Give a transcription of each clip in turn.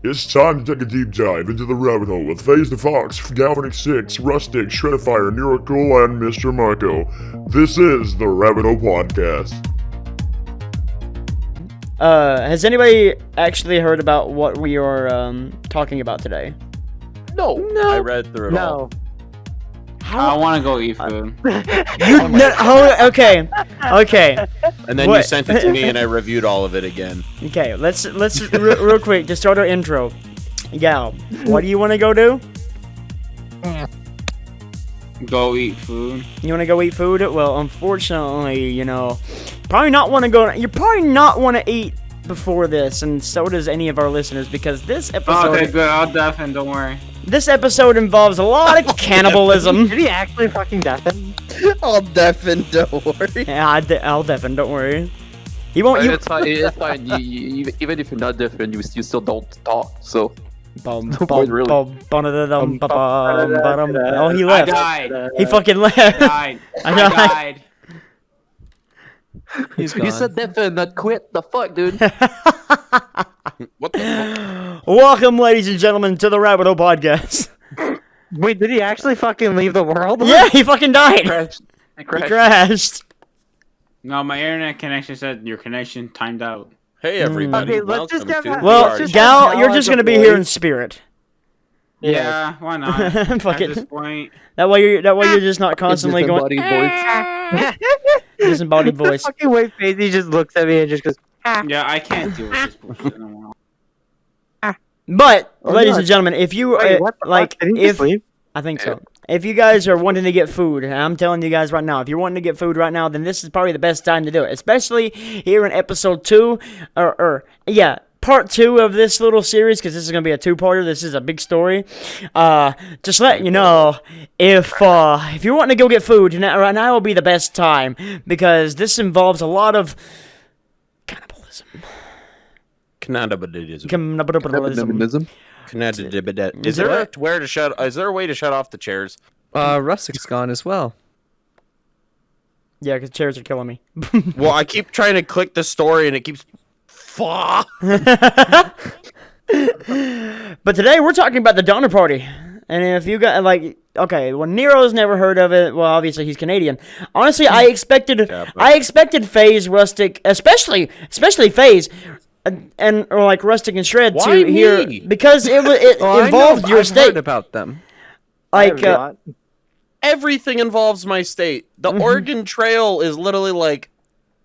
It's time to take a deep dive into the rabbit hole with FaZe the Fox, Galvanic 6, Rustic, Shredifire, Neuracool, and Mr. Marco. This is the Rabbit Hole Podcast. Has anybody actually heard about what we are talking about today? No. I read through it all. I want to go eat food. Okay. And then you sent it to me and I reviewed all of it again. Okay, let's real quick to start our intro. Gal, what do you want to go do? Go eat food. You want to go eat food? Well, unfortunately, probably not want to go. You probably not want to eat before this, and so does any of our listeners, because this episode. Okay, good. I'll deafen. Don't worry. This episode involves a lot of cannibalism. Did he actually fucking deafen? I'll deafen, don't worry. Yeah, I'll deafen. Don't worry. You won't. It's fine. It's fine. Even if you're not different, you still don't talk. So. Oh, he left. I died. He fucking left. I died. He's gone. You said deafen, not quit. The fuck, dude. What the fuck? Welcome, ladies and gentlemen, to the Rabbit Hole Podcast. Wait, did he actually fucking leave the world? Yeah, he fucking died. He crashed. No, my internet connection said your connection timed out. Hey, everybody. Okay, let's just welcome have to Well, just Gal, have you're Gal just as a gonna be voice. here in spirit. Yeah, why not? Fuck At it. this point. That way you're just not constantly going. voice. Disembodied voice. The fucking way FaZe just looks at me and just goes, Yeah, I can't deal with this bullshit no more. But, Oh, ladies no. and gentlemen, if you wait, what the like, fuck? Did he just if leave? I think so. If you guys are wanting to get food, and I'm telling you guys right now, if you're wanting to get food right now, then this is probably the best time to do it. Especially here in episode 2, part 2 of this little series, because this is going to be a 2-parter. This is a big story. Just letting you know, if you're wanting to go get food, right now will be the best time, because this involves a lot of cannibalism. Cannibalism. Cannibalism. Is there a way to shut off the chairs? Rustic's gone as well. Yeah, because chairs are killing me. Well, I keep trying to click the story and it keeps. Fuck. But today we're talking about the Donner Party. And if you got, well, Nero's never heard of it. Well, obviously he's Canadian. Honestly, I expected FaZe, Rustic, especially FaZe, or Rustic and Shred Why to hear, me? because it involved your I've state. heard about them. Everything involves my state. The Oregon Trail is literally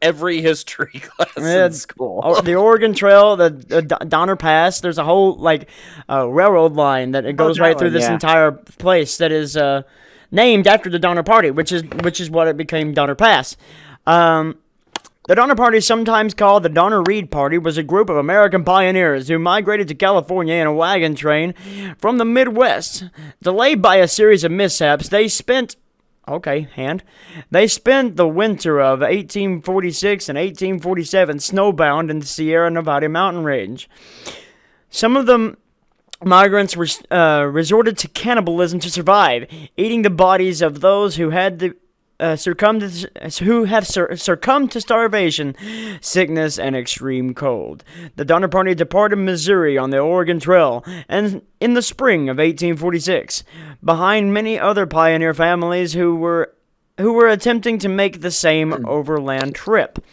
every history class in school. The Oregon Trail, the Donner Pass. There's a whole railroad line that it goes right through this entire place that is named after the Donner Party, which is what it became, Donner Pass. The Donner Party, sometimes called the Donner Reed Party, was a group of American pioneers who migrated to California in a wagon train from the Midwest. Delayed by a series of mishaps, they spent the winter of 1846 and 1847 snowbound in the Sierra Nevada mountain range. Some of the migrants resorted to cannibalism to survive, eating the bodies of those who had succumbed to starvation, sickness, and extreme cold. The Donner Party departed Missouri on the Oregon Trail and in the spring of 1846, behind many other pioneer families who were attempting to make the same overland trip.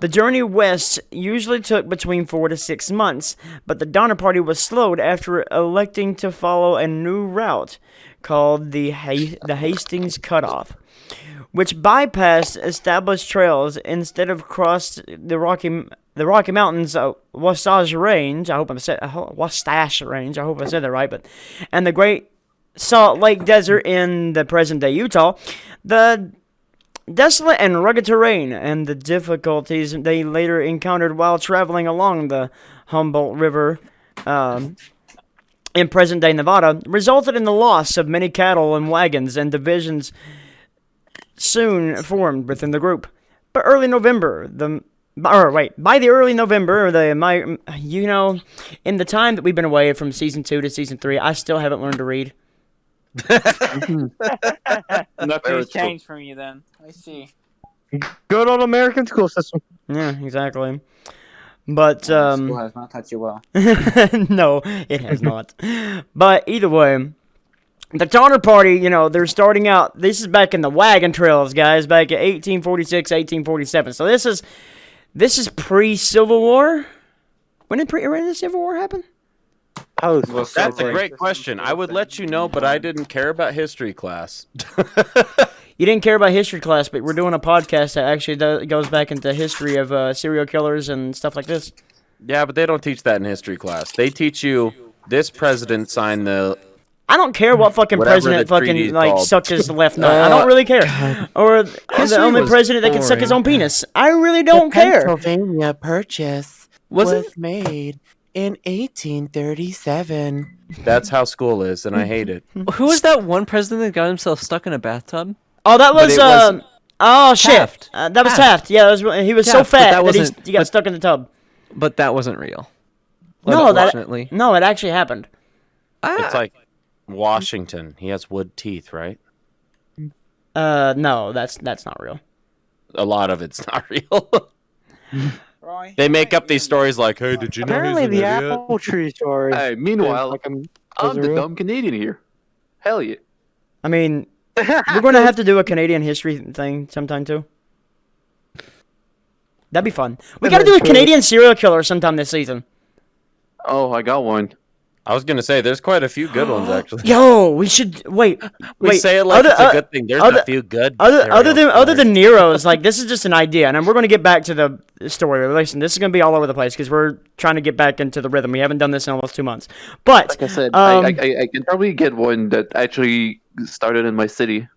The journey west usually took between 4 to 6 months, but the Donner Party was slowed after electing to follow a new route called the Hastings Cutoff, which bypassed established trails instead of crossed the Rocky Mountains, Wasatch Range. I hope I said that right. And the Great Salt Lake Desert in the present-day Utah. The desolate and rugged terrain and the difficulties they later encountered while traveling along the Humboldt River in present-day Nevada resulted in the loss of many cattle and wagons, and divisions soon formed within the group. By the early November, in the time that we've been away from season 2 to season 3, I still haven't learned to read. Nothing's changed for you then. I see. Good old American school system. Yeah, exactly. But School has not taught you well. no, it has not. But either way, the Donner Party, you know, they're starting out. This is back in the wagon trails, guys, back in 1846, 1847. So this is pre-Civil War. When did the Civil War happen? Post. That's a great question. I would let you know, but I didn't care about history class. You didn't care about history class, but we're doing a podcast that actually goes back into history of serial killers and stuff like this. Yeah, but they don't teach that in history class. They teach you this president signed the... I don't care what fucking Whatever president the treaty fucking is like called. sucked his left nut. I don't really care. Or the History only was president that can suck his own boring. penis. I really don't care. Pennsylvania Purchase Was made in 1837. That's how school is, and I hate it. Who was that one president that got himself stuck in a bathtub? Oh, that But was it was oh shit. Taft. That was Taft. Yeah, he was so Taft, but fat that that wasn't- he got but- stuck in the tub. But that wasn't real. No, Unfortunately. no, it actually happened. It's like Washington. He has wood teeth, right? No, that's not real. A lot of it's not real. They make up these stories like, hey, did you know Apparently, he's an the idiot? apple tree story. Hey, meanwhile, I'm the real? dumb Canadian here. Hell yeah. I mean, we're going to have to do a Canadian history thing sometime too. That'd be fun. We got to do a Canadian serial killer sometime this season. Oh, I got one. I was going to say, there's quite a few good ones, actually. Yo, we should wait. We say it like it's a good thing. There's a few good Other than Nero's, like this is just an idea, and we're going to get back to the story. Listen, this is going to be all over the place because we're trying to get back into the rhythm. We haven't done this in almost 2 months. But Like I said, I can probably get one that actually started in my city.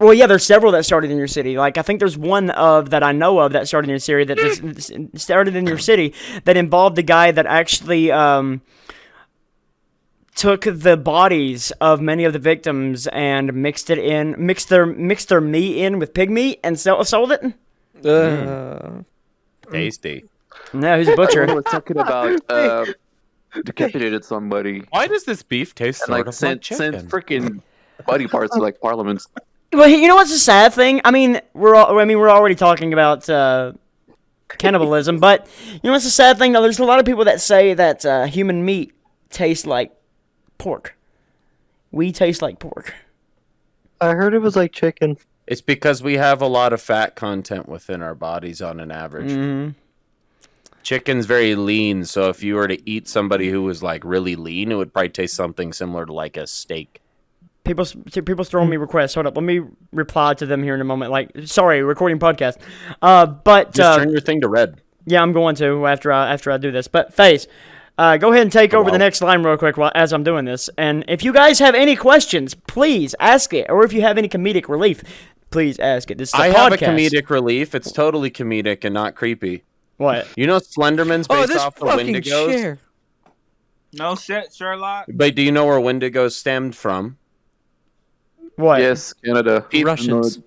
well, yeah, there's several that started in your city. Like I think there's one that I know of that started in your city started in your city that involved a guy that actually took the bodies of many of the victims and mixed their meat in with pig meat and sold it. Tasty. No, he's a I butcher. was talking about decapitated somebody Why does this beef taste and sort like of sent like chicken? freaking body parts to like parliaments. Well, you know what's the sad thing? I mean, we're already talking about cannibalism, but you know what's the sad thing? Though, there's a lot of people that say that human meat tastes like pork. We taste like pork. I heard it was like chicken. It's because we have a lot of fat content within our bodies on an average. Mm-hmm. Chicken's very lean, so if you were to eat somebody who was like really lean, it would probably taste something similar to like a steak. People's throwing me requests. Hold up, let me reply to them here in a moment. Like, sorry, recording podcast. But Just turn your thing to red. yeah, I'm going to after I do this. But Face, go ahead and take over the next line real quick as I'm doing this. And if you guys have any questions, please ask it. Or if you have any comedic relief, please ask it. This is a I podcast. have a comedic relief. It's totally comedic and not creepy. What? You know Slenderman's Oh, based this off the fucking Wendigos? chair. No shit, Sherlock. But do you know where Wendigos stemmed from? What? Yes, Canada. Russians.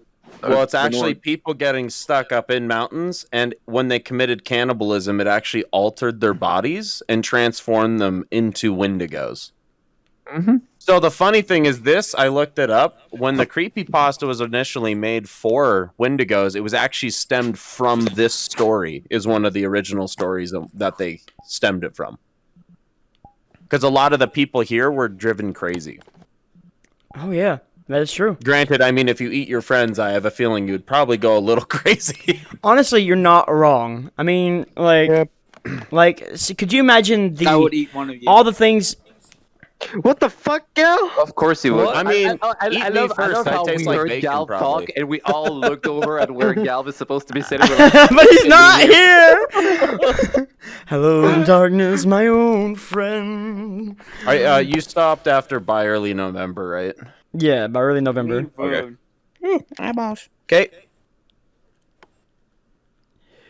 Well, it's the actually North. people getting stuck up in mountains, and when they committed cannibalism, it actually altered their bodies and transformed them into Wendigos. Mhm. So the funny thing is this, I looked it up. When the creepypasta was initially made for Wendigos, it was actually stemmed from this story, is one of the original stories that they stemmed it from. Because a lot of the people here were driven crazy. Oh yeah, that is true. Granted, I mean, if you eat your friends, I have a feeling you'd probably go a little crazy. Honestly, you're not wrong. I mean, like, Yep. could you imagine I would eat one of you. all the things? What the fuck, Gal? Of course he would. I mean, eat me love first. I how taste we like heard bacon, Gal probably. talk, and we all looked over at where Gal is supposed to be sitting. We're like, But he's not here. Hello, darkness, my old friend. You stopped after by early November, right? Yeah, by early November. Okay. Eyeballs. Okay.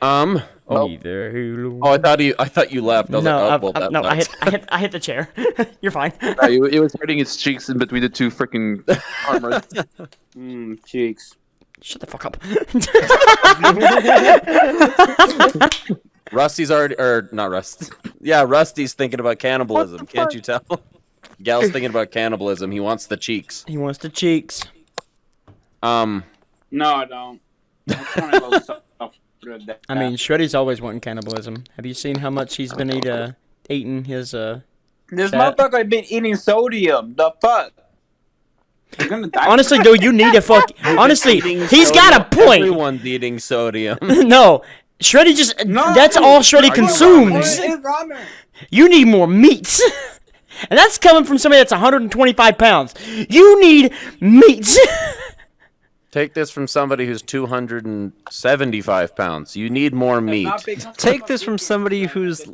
Either hello. Oh, I thought you left. I was No, like, oh, well, that no, I sucks. hit the chair. You're fine. it was hurting his cheeks in between the two freaking armors. Cheeks. Shut the fuck up. Rusty's already, or not Rusty. Yeah, Rusty's thinking about cannibalism. Can't you tell? Gal's thinking about cannibalism. He wants the cheeks. He wants the cheeks. No, I don't. I'm trying to go stuff. I mean, Shreddy's always wanting cannibalism. Have you seen how much he's been eating his this fat? motherfucker been eating sodium. The fuck? You're gonna die. Honestly, dude, you need a fuck. Honestly, he's got a point. Everyone's eating sodium. No, Shreddy just. No, that's all Shreddy Are you consumes. It's ramen. You need more meats. And that's coming from somebody that's 125 pounds. You need meats. Take this from somebody who's 275 pounds. You need more meat. Take this from somebody who's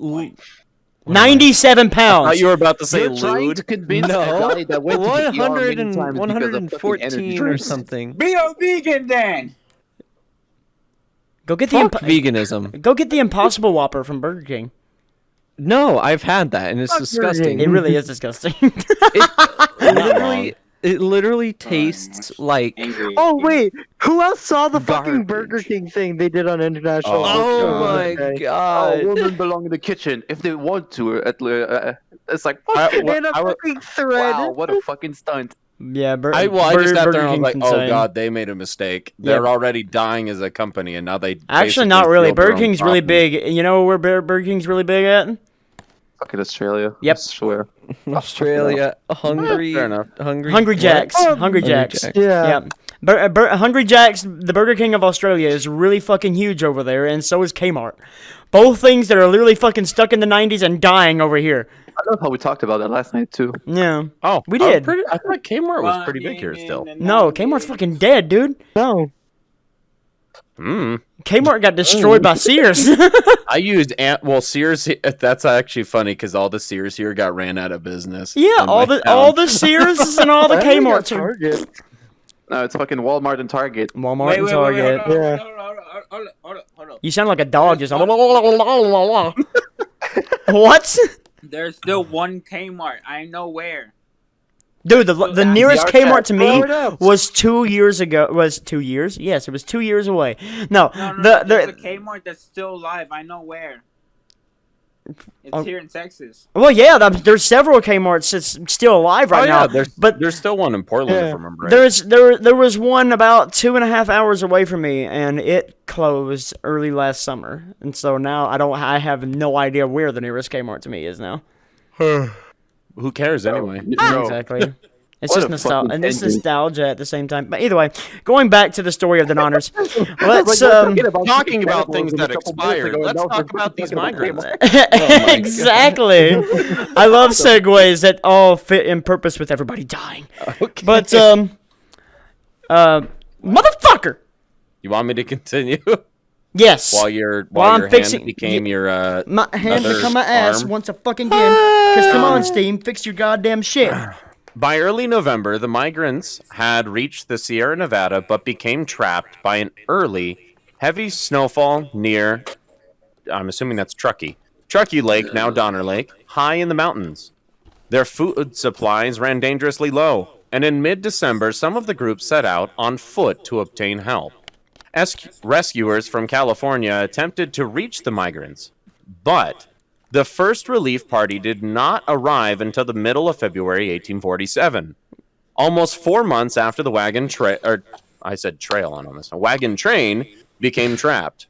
97 pounds. thought you were about to say You're trying lewd. to convince a guy that went to the ER many times because of fucking energy 114 or drinks. something. Be a vegan then. Go get the Fuck veganism. Go get the Impossible Whopper from Burger King. No, I've had that and it's disgusting. It really is disgusting. It literally tastes like. Angry. Oh wait, who else saw the fucking Garbage. Burger King thing they did on International? Oh my Okay. god. Women belong in the kitchen if they want to. It's like, In a fucking thread. wow, what a fucking stunt. Yeah, I just sat there and I was like, King's oh insane. god, they made a mistake. Yeah. They're already dying as a company, and now they Actually, basically not really. killed their Burger own King's really property. big. You know where Burger King's really big at? Fucking Australia. Yep. I swear. Australia, hungry, Fair enough. Hungry Jack's. Hungry Jack's. Yeah. Yeah. Hungry Jack's, the Burger King of Australia, is really fucking huge over there, and so is Kmart. Both things that are literally fucking stuck in the 90s and dying over here. I love how we talked about that last night too. Yeah. Oh, We did. I thought Kmart was pretty big here still. No, Kmart's fucking dead, dude. No. Kmart got destroyed by Sears. I used Sears. That's actually funny because all the Sears here got ran out of business. Yeah, in all my the town. Sears and all the I think Kmart's that's are Target. No, it's fucking Walmart and Target. Walmart and Target. Hold on. You sound like a dog just. What? There's still one Kmart. I know where. Dude, the nearest Kmart to me Throw it up. was 2 years ago. Was 2 years? Yes, it was 2 years away. No, No, there's a Kmart that's still alive. I know where. It's here in Texas. well, yeah, there's several Kmart's that's still alive right now. But there's still one in Portland, if I Yeah. remember right. there was one about 2.5 hours away from me, and it closed early last summer. And so now I have no idea where the nearest Kmart to me is now. Who cares anyway? Exactly. It's What just a nostalgia, fucking and it's ending. nostalgia at the same time. But either way, going back to the story of the Nonners, let's Talking about things that expired. Let's talk about these migrants. exactly. I love segues that all fit in purpose with everybody dying. Okay. But motherfucker. You want me to continue Yes. while your I'm hand fixing- became your My hand another become my ass arm? once a fucking again. Cause come on, Steam, fix your goddamn shit. By early November, the migrants had reached the Sierra Nevada but became trapped by an early heavy snowfall near, I'm assuming that's Truckee Lake, now Donner Lake, high in the mountains. Their food supplies ran dangerously low, and in mid-December, some of the group set out on foot to obtain help. Rescuers from California attempted to reach the migrants, but the first relief party did not arrive until the middle of February 1847. Almost 4 months after the wagon train became trapped.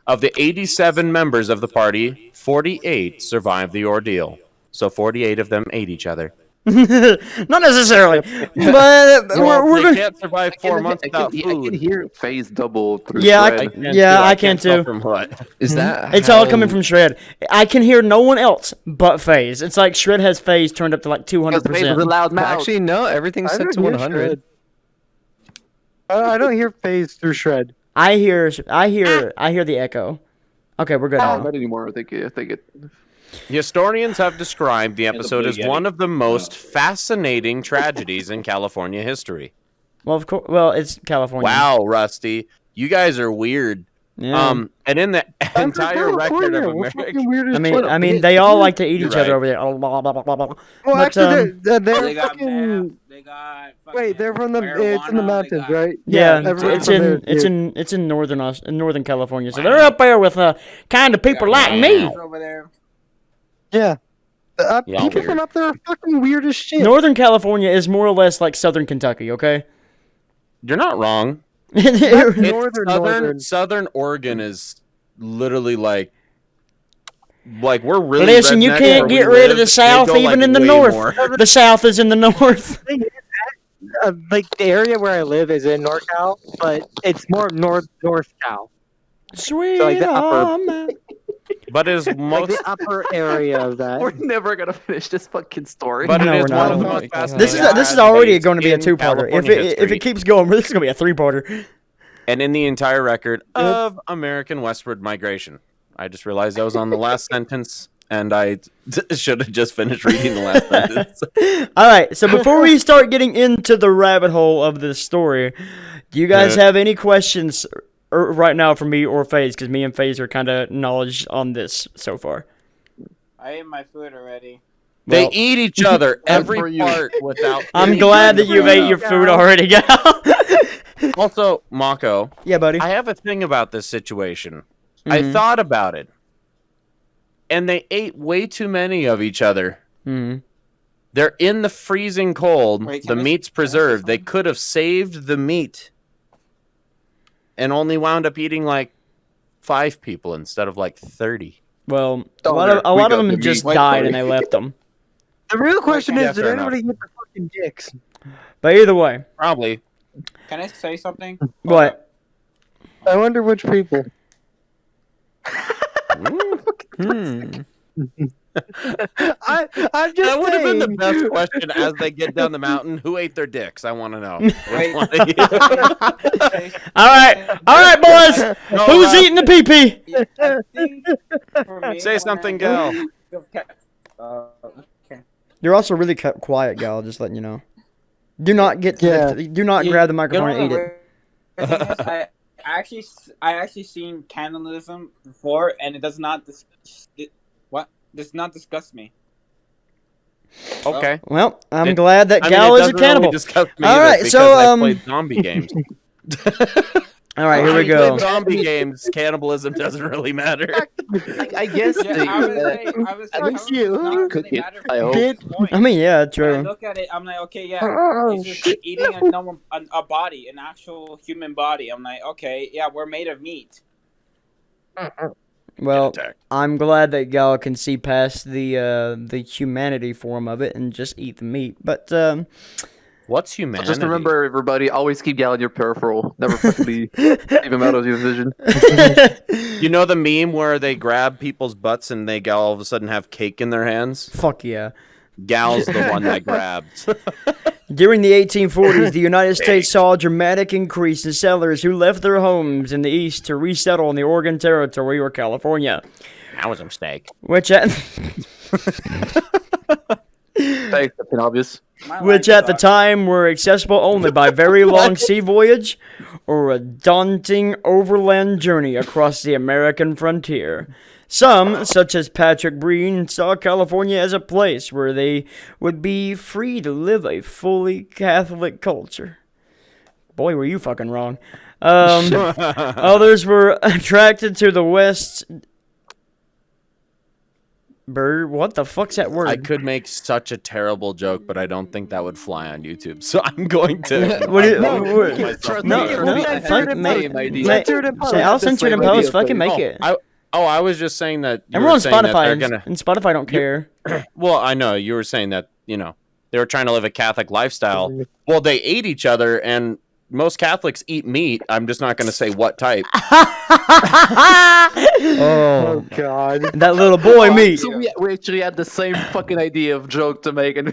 Of the 87 members of the party, 48 survived the ordeal. So 48 of them ate each other. Not necessarily, but we're they gonna. can't survive 4 months without I can food. hear phase double through Yeah, thread. I can tell too. From what? Is that? It's all coming from Shred. I can hear no one else but FaZe. It's like Shred has FaZe turned up to like Because phase is a 200%. loud mouth. Actually, no. Everything's I set don't to hear 100. Shred. I don't hear phase through Shred. I hear the echo. Okay, we're good now. Not anymore. I think it. Historians have described the episode as Big one of the most fascinating tragedies in California history. Well, of course. Well, it's California. Wow, Rusty, you guys are weird. Yeah. And in the I'm from entire record of California. We're America, fucking weird as fuck. I mean, they all like to eat You're each other right. over there. Oh, blah, blah, blah, blah, blah. Well, But, actually, they're They got fucking. meth. They got. fucking Wait, they're from the. It's in marijuana, the they mountains, got- right? Yeah, everyone's it's from in there, it's too. in it's in northern California. So they're up there with kind of they people got like me. marijuana over there. Yeah. Y'all People weird. from up there are fucking weird as shit. Northern California is more or less like Southern Kentucky. Okay. you're not wrong. Northern, Southern Oregon is literally like we're really. Listen, you redneck can't where get we rid live. of the They South go, even like, in the way North. more. The South is in the North. Like the area where I live is in NorCal, but it's more north Cal. Sweet So like the upper, home. But is like most. the upper area of that. We're never gonna finish this fucking story. But No, it we're is not. one of the Oh my most God. fascinating. This is already debates going to be a in two-parter. If California it history. keeps going, this is going to be a three-parter. And in the entire record of American westward migration. I just realized I was on the last sentence, and I should have just finished reading the last sentence. All right, so before we start getting into the rabbit hole of this story, do you guys have any questions right now for me or FaZe? Because me and FaZe are kind of knowledge on this so far. I ate my food already. They Well, eat each other every for you. part without. I'm any glad that kind of you've ate bring your up. food already, Gal. Also, Mako, Yeah, buddy. I have a thing about this situation. Mhm. I thought about it, and they ate way too many of each other. Mhm. They're in the freezing cold. Wait, The can I- meat's can I say preserved. They something? could have saved the meat and only wound up eating like 5 people instead of like 30. Well, a Oh, lot there. of a We lot of got them the just meat. died Wait, and they left them. The real question yeah, is, did fair anybody get the fucking dicks? But either way, Probably. Can I say something? what? I wonder which people. Hmm. I'm just That would have been the saying. best question as they get down the mountain. Who ate their dicks? I want to know. Wait. Which one of you? All right, boys. No, Who's eating the pee pee? Yeah, I think for me, Say when something, I- Gal. Okay. You're also really quiet, Gal. Just letting you know. Do not get. Yeah. Do not grab the microphone and eat it. The thing is, I actually seen cannibalism before, and it does not does not disgust me. Okay. Well, I'm It- glad that I mean, Gal it is a doesn't really cannibal. disgust me All either right, because so, I played zombie games. All right, here we When you go. play zombie games, cannibalism doesn't really matter. I guess Yeah, they, I was at like, least how is it not cook really it, matter I for hope. this point? I mean, yeah, When I true. look at it, I'm like, okay, yeah, Oh, it's just eating a normal a body, an actual human body. I'm like, okay, yeah, we're made of meat. Well, Attack. I'm glad that Gal can see past the humanity form of it and just eat the meat. But What's humanity? Just remember, everybody, always keep Gal in your peripheral. Never fucking leave him out of your vision. You know the meme where they grab people's butts and they all of a sudden have cake in their hands? fuck yeah. Gal's the one that grabs. During the 1840s, the United States saw a dramatic increase in settlers who left their homes in the east to resettle in the Oregon Territory or California, That was a mistake. which at Thanks, Captain Obvious. My which life at the sucks. time were accessible only by very long sea voyage or a daunting overland journey across the American frontier. Some, such as Patrick Breen, saw California as a place where they would be free to live a fully Catholic culture. Boy, were you fucking wrong. Others were attracted to the West. Bird, what the fuck's that word? I could make such a terrible joke, but I don't think that would fly on YouTube. So I'm going to. What do you- I'm going to what- put myself no, there. no, I fuck, had the make- same idea. make- Censored and say, I'll the censor it same in post. idea, Fucking please. make it. I was just saying that. You And we're were on saying that Spotify, they're and, gonna. and Spotify don't care. Well, I know you were saying that. They were trying to live a Catholic lifestyle. Well, they ate each other, and most Catholics eat meat. I'm just not going to say what type. Oh God. That little boy me. So we actually had the same fucking idea of joke to make. And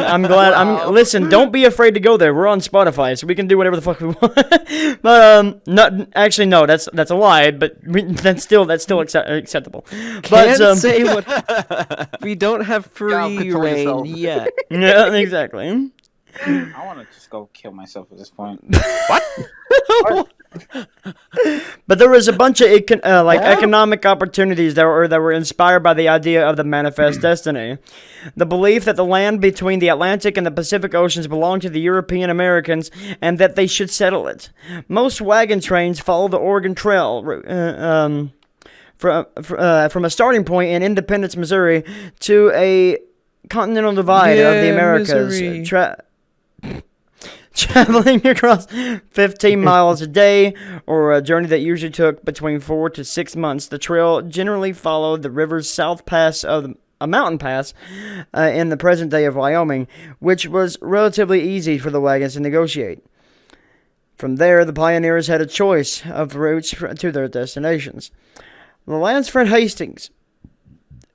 I'm glad. Listen. Don't be afraid to go there. We're on Spotify, so we can do whatever the fuck we want. But not actually. No, that's a lie. But that's still acceptable. But Can't say what we don't have free control reign yourself. yet. yeah, exactly. I want to just go kill myself at this point. But there was a bunch of economic opportunities that were inspired by the idea of the manifest destiny, the belief that the land between the Atlantic and the Pacific Oceans belonged to the European Americans and that they should settle it. Most wagon trains follow the Oregon Trail from a starting point in Independence, Missouri, to a continental divide of the Yeah, Americas. Missouri. traveling across 15 miles a day, or a journey that usually took between 4 to 6 months. The trail generally followed the river's south pass of a mountain pass in the present day of Wyoming, which was relatively easy for the wagons to negotiate. From there, the pioneers had a choice of routes to their destinations. Lansford Hastings.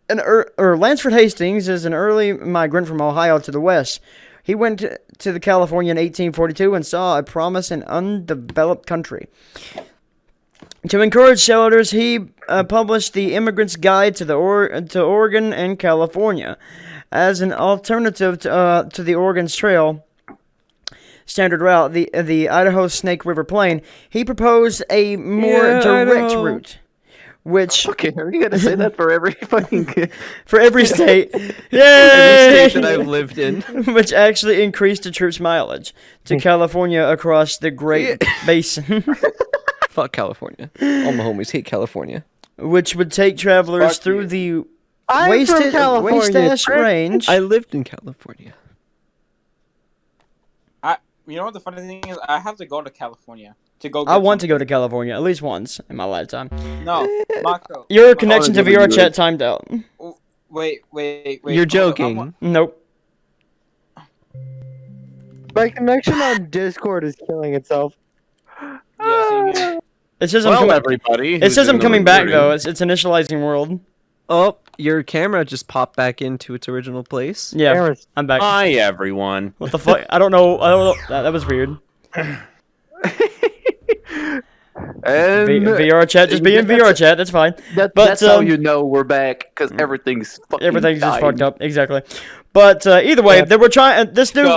Lansford Hastings is an early migrant from Ohio to the west. He went to California in 1842 and saw a promise in undeveloped country. To encourage settlers, he published the Immigrant's Guide to Oregon and California. As an alternative to the Oregon's Trail standard route, the Idaho Snake River Plain, he proposed a more direct route. Which Okay, are you gonna say that for every fucking for every state, yay! Every state that I've lived in. Which actually increased the troops' mileage to California across the Great Basin, Fuck California. All my homies hate California. which would take travelers Fuck through you. the I'm from California. Waste-Ash Range. I lived in California. You know what the funny thing is? I have to go to California to go. I want to go to California at least once in my lifetime. No, Mako. Your connection to never do VR it. chat timed out. Wait. You're hold on, joking. Nope. My connection on Discord is killing itself. Yeah, same here. It says Well, I'm everybody. It who's says in I'm the coming back recording. though. It's initializing world. Oh, your camera just popped back into its original place. Yeah, Cameras. I'm back. Hi, everyone. What the fuck? I don't know. That was weird. and VR chat just being VR chat. That's fine. But, that's how you know we're back because everything's fucking Everything's just dying. fucked up. Exactly. But either way, they were trying. This dude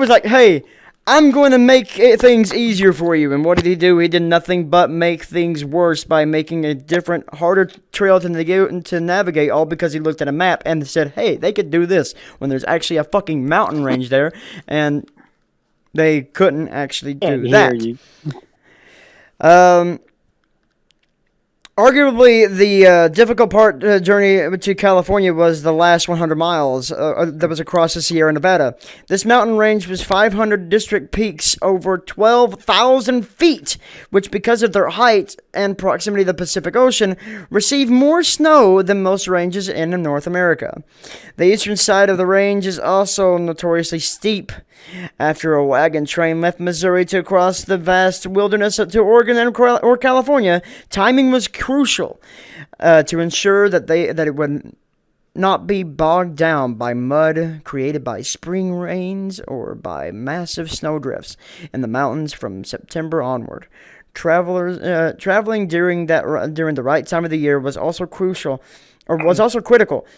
was like, "Hey, I'm going to make things easier for you." And what did he do? He did nothing but make things worse by making a different, harder trail to navigate. All because he looked at a map and said, "Hey, they could do this," when there's actually a fucking mountain range there, and they couldn't actually do that. Arguably, the difficult part journey to California was the last 100 miles that was across the Sierra Nevada. This mountain range was 500 district peaks over 12,000 feet, which, because of their height and proximity to the Pacific Ocean, receive more snow than most ranges in North America. The eastern side of the range is also notoriously steep. After a wagon train left Missouri to cross the vast wilderness to Oregon or California, timing was crucial to ensure that it would not be bogged down by mud created by spring rains or by massive snowdrifts in the mountains from September onward. Traveling during the right time of the year was also critical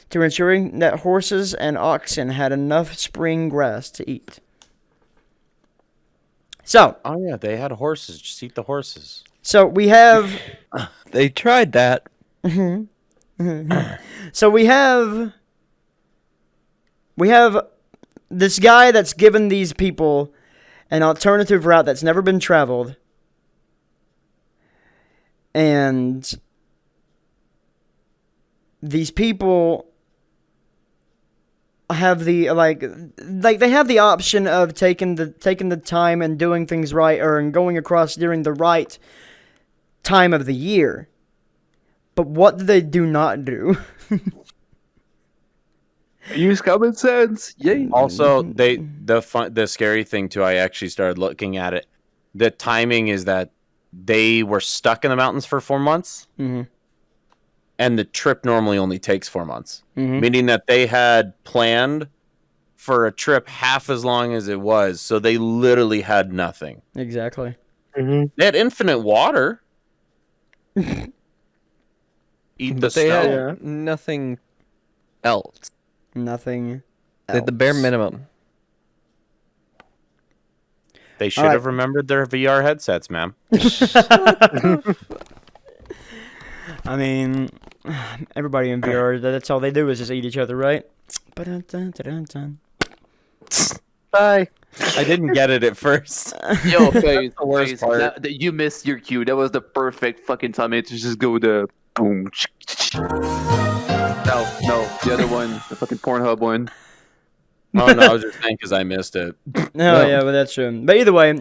to ensuring that horses and oxen had enough spring grass to eat. So, Oh yeah, they had horses. Just eat the horses. so we have, They tried that. so we have this guy that's given these people an alternative route that's never been traveled, and these people have the they have the option of taking the time and doing things right, or going across during the right time of the year. But what do they do not do? Use common sense. Yay. Also, the scary thing too. I actually started looking at it. The timing is that they were stuck in the mountains for 4 months, and the trip normally only takes 4 months, meaning that they had planned for a trip half as long as it was. So they literally had nothing. Exactly. They had infinite water. Eat the But they snow. had nothing else. Nothing. They had the bare else. minimum. They should Alright. have remembered their VR headsets, ma'am. I mean, everybody in VR, that's all they do is just eat each other, right? Ba-dun-dun-dun-dun-dun. Bye. I didn't get it at first. Yo, Faze, the worst Faze, part. you missed your cue. That was the perfect fucking time to just go the boom. No, the other one, the fucking Pornhub one. Oh no, I was just saying because I missed it. No, yeah, but that's true. But either way,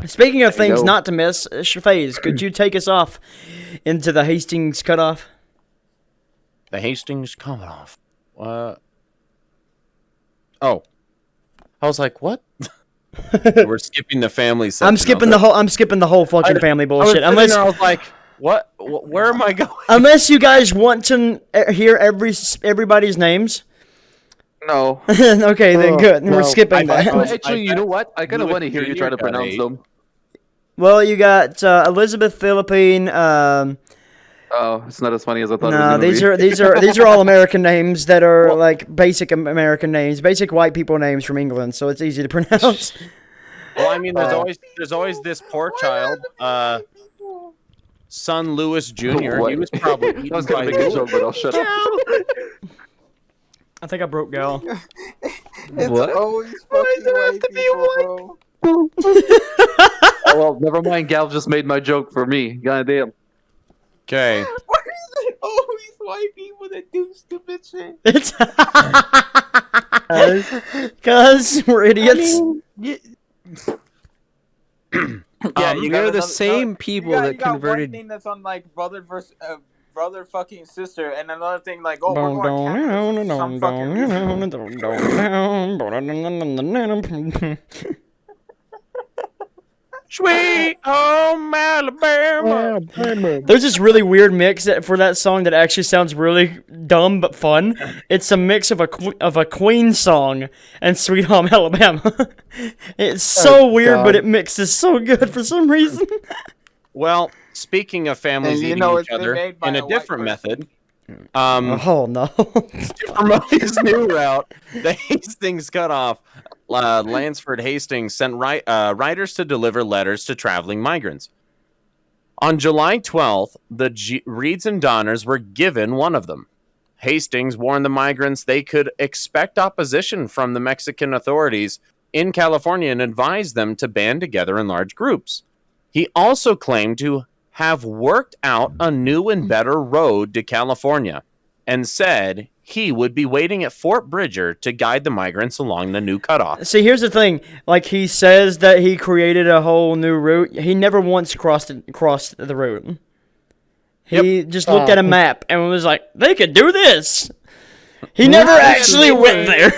speaking of things go. not to miss, Shafaze, could you take us off into the Hastings cutoff? The Hastings cutoff. Oh, I was like, what? We're skipping the family section. I'm skipping the whole fucking family bullshit. I was like, what? Where am I going? Unless you guys want to hear everybody's names. No. Okay, then good. We're no. skipping that. Actually, you know what? I kind of want to hear you try to pronounce them. Well, you got Elizabeth Philippine. Oh, it's not as funny as I thought. No, it was gonna these are all American names that are like basic American names, basic white people names from England, so it's easy to pronounce. Well, I mean, there's always this poor child, son Lewis Jr. What? He was probably That was gonna make a joke, but I'll shut up. I think I broke Gal. It's What? always fucking white people, bro. Oh, well, never mind. Gal just made my joke for me. Goddamn. Okay. Why is it always white people that do stupid shit? It's because we're idiots. They're the same people that you got converted. one thing that's on like brother versus brother fucking sister, and another thing like we're going to some fucking. Sweet home Alabama. There's this really weird mix for that song that actually sounds really dumb but fun. It's a mix of a Queen song and Sweet Home Alabama. It's so weird, God. but it mixes so good for some reason. Well, speaking of families And you eating know each it's been other made by in a a white different person. method, Oh no. to promote his new route, the Hastings cutoff. Lansford Hastings sent writers to deliver letters to traveling migrants. On July 12th, the Reeds and Donners were given one of them. Hastings warned the migrants they could expect opposition from the Mexican authorities in California and advised them to band together in large groups. He also claimed to have worked out a new and better road to California and said he would be waiting at Fort Bridger to guide the migrants along the new cutoff. See, here's the thing. Like, he says that he created a whole new route. He never once crossed the route. He just looked at a map and was like, they could do this. He never actually went there.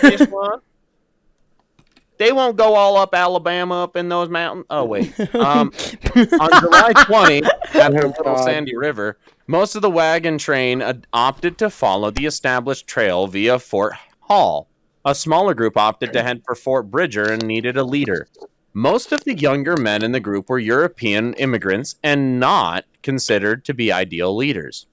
They won't go all up Alabama up in those mountains. Oh, wait. On July 20, at the Little Sandy River, most of the wagon train opted to follow the established trail via Fort Hall. A smaller group opted to head for Fort Bridger and needed a leader. Most of the younger men in the group were European immigrants and not considered to be ideal leaders.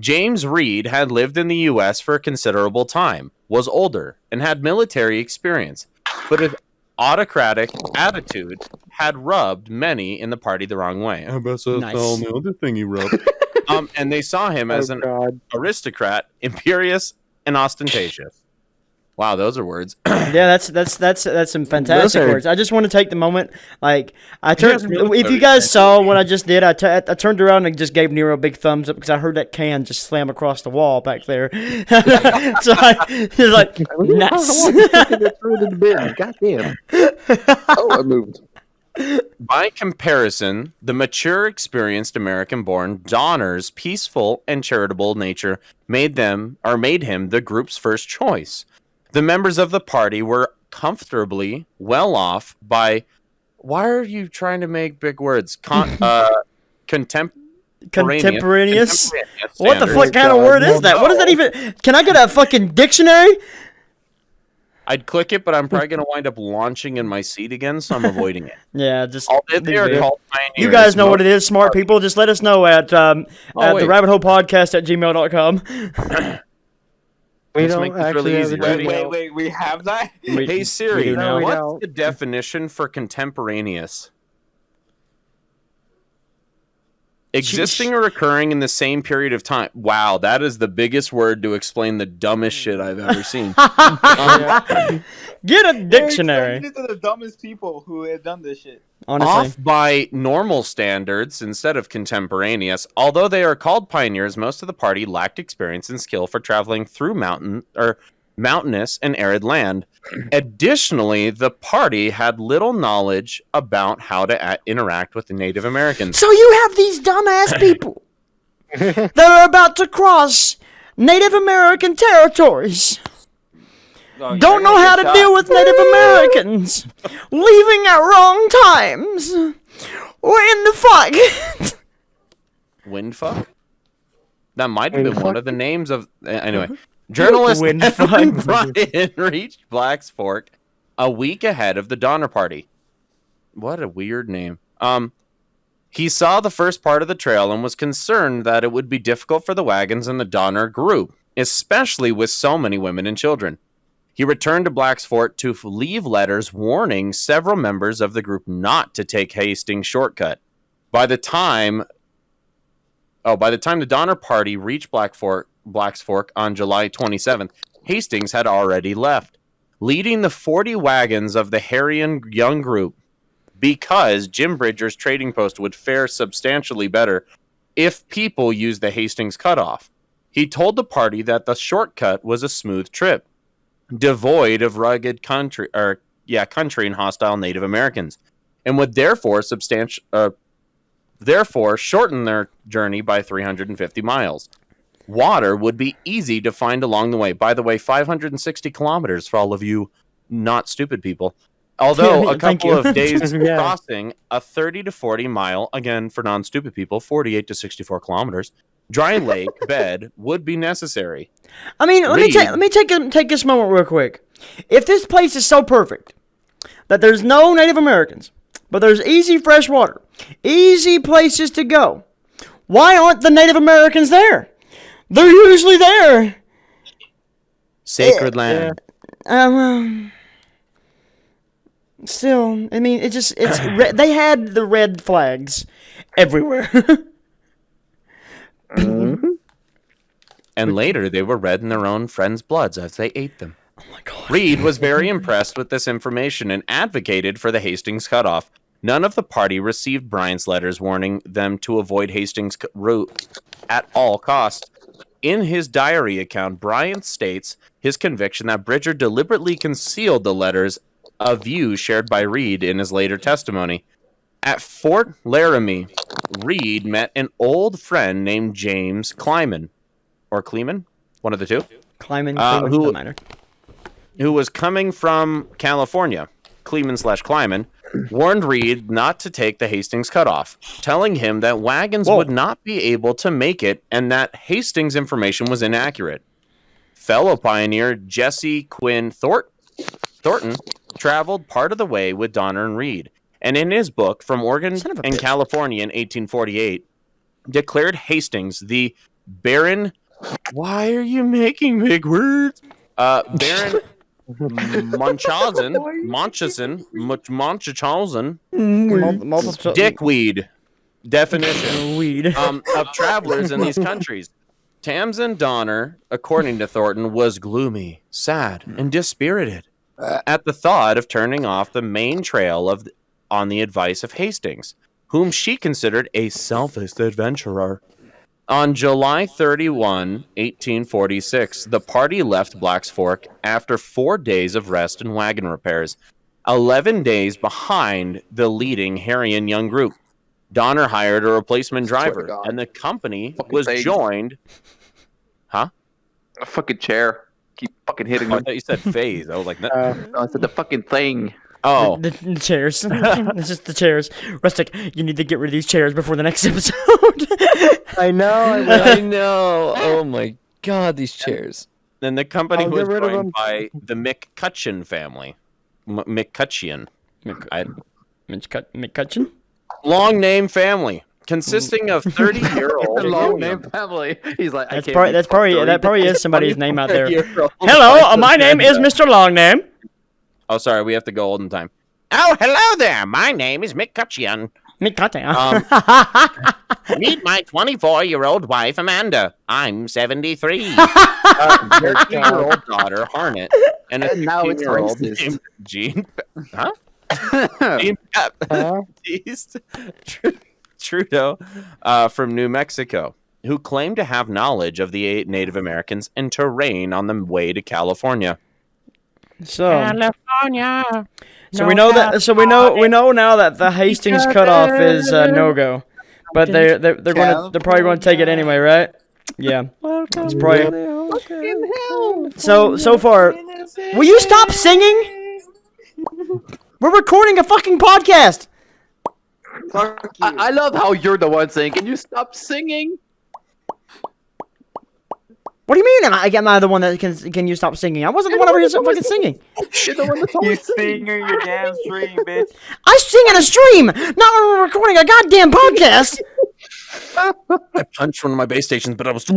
James Reed had lived in the U.S. for a considerable time, was older, and had military experience, but his autocratic attitude had rubbed many in the party the wrong way. I bet that's the other thing he rubbed. And they saw him as an aristocrat, imperious, and ostentatious. Wow, those are words. Yeah, that's some fantastic words. I just want to take the moment, like, if you guys saw what I just did, I turned around and just gave Nero a big thumbs up because I heard that can just slam across the wall back there. So I was like, nice. Goddamn. Oh, I moved. By comparison, the mature, experienced American-born Donner's peaceful and charitable nature made him the group's first choice. The members of the party were comfortably well off by. Why are you trying to make big words? Contemporaneous? What the fuck kind of word is that? What is that even? Can I get a fucking dictionary? I'd click it, but I'm probably going to wind up launching in my seat again, so I'm avoiding it. Yeah, just. They are called pioneers. You guys know what it is, smart people. Just let us know at the rabbitholepodcast@gmail.com. We Let's don't make this actually really have easy. a Ready? Gmail. Wait, we have that? Hey Siri, No, we what's don't. the definition for contemporaneous? Existing or occurring in the same period of time. Wow, that is the biggest word to explain the dumbest shit I've ever seen. Get a dictionary. These are the dumbest people who have done this shit. Honestly. Off by normal standards instead of contemporaneous. Although they are called pioneers, most of the party lacked experience and skill for traveling through mountainous and arid land. Additionally, the party had little knowledge about how to interact with the Native Americans. So you have these dumbass people that are about to cross Native American territories. Don't know how to deal with Native Americans. Leaving at wrong times. What in the fuck? Windfuck? That might have been one of the names of... Anyway. Journalist Evan Bryan reached Black's Fork a week ahead of the Donner Party. What a weird name. He saw the first part of the trail and was concerned that it would be difficult for the wagons and the Donner group, especially with so many women and children. He returned to Black's Fort to leave letters warning several members of the group not to take Hastings' shortcut. By the time the Donner Party reached Black's Fork on July 27th, Hastings had already left, leading the 40 wagons of the Harrian Young group, because Jim Bridger's trading post would fare substantially better if people used the Hastings cutoff. He told the party that the shortcut was a smooth trip, devoid of rugged country and hostile Native Americans, and would therefore shorten their journey by 350 miles. Water would be easy to find along the way. By the way, 560 kilometers for all of you not stupid people. Although a couple of days crossing a 30 to 40 mile, again for non-stupid people, 48 to 64 kilometers, dry lake bed would be necessary. I mean, let me take this moment real quick. If this place is so perfect that there's no Native Americans, but there's easy fresh water, easy places to go, why aren't the Native Americans there? They're usually there. Sacred land. Still, I mean, they had the red flags everywhere. And later, they were red in their own friends' bloods as they ate them. Oh my God. Reed was very impressed with this information and advocated for the Hastings cutoff. None of the party received Bryan's letters warning them to avoid Hastings' route at all costs. In his diary account, Bryan states his conviction that Bridger deliberately concealed the letters, a view shared by Reed in his later testimony. At Fort Laramie, Reed met an old friend named James Kleiman, or Kleeman, one of the two, who was coming from California. Kleeman/Kleiman warned Reed not to take the Hastings cutoff, telling him that wagons would not be able to make it and that Hastings' information was inaccurate. Fellow pioneer Jesse Quinn Thornton traveled part of the way with Donner and Reed, and in his book From Oregon and California in 1848, declared Hastings the Baron. Why are you making big words? Baron Munchausen, dickweed definition Weed. of travelers in these countries. Tamsin Donner, according to Thornton, was gloomy, sad, and dispirited at the thought of turning off the main trail on the advice of Hastings, whom she considered a selfish adventurer. On July 31, 1846, the party left Black's Fork after 4 days of rest and wagon repairs, 11 days behind the leading Harrian Young group. Donner hired a replacement driver, and the company was joined... Huh? A fucking chair. Keep fucking hitting I me. thought you said phase. I was like... No, I said the fucking thing. Oh. The chairs. It's just the chairs. Rustic, you need to get rid of these chairs before the next episode. I know. I know. Oh my God, these chairs. Then the company I'll was get rid of joined them. by the McCutcheon family. McCutcheon. McCutcheon? Long name family, consisting of 30-year-old... Long name family. He's like, That probably is somebody's name out there. Hello, Hello, my name is Mr. Longname. Oh, sorry, we have to go olden time. Oh, hello there. My name is McCutcheon. McCutcheon. Meet my 24-year-old wife, Amanda. I'm 73. 13-year-old daughter, Harnett. And a And now it's 16-year-old racist. named Jean. Huh? Huh? Jean Huh? Baptiste Trudeau from New Mexico, who claimed to have knowledge of the 8 Native Americans and terrain on the way to California. So, California. so we know that. So we know now that the Hastings cutoff is no go, but they're probably going to take it anyway, right? Yeah, it's probably. So far, will you stop singing? We're recording a fucking podcast. Fuck you. I love how you're the one saying, "Can you stop singing?" What do you mean? Am I the one that can you stop singing? I wasn't the one over here fucking singing. You're the one that's You always sing singing. in your damn stream, bitch. I sing in a stream, not when we're recording a goddamn podcast. I punched one of my base stations, but I was. Still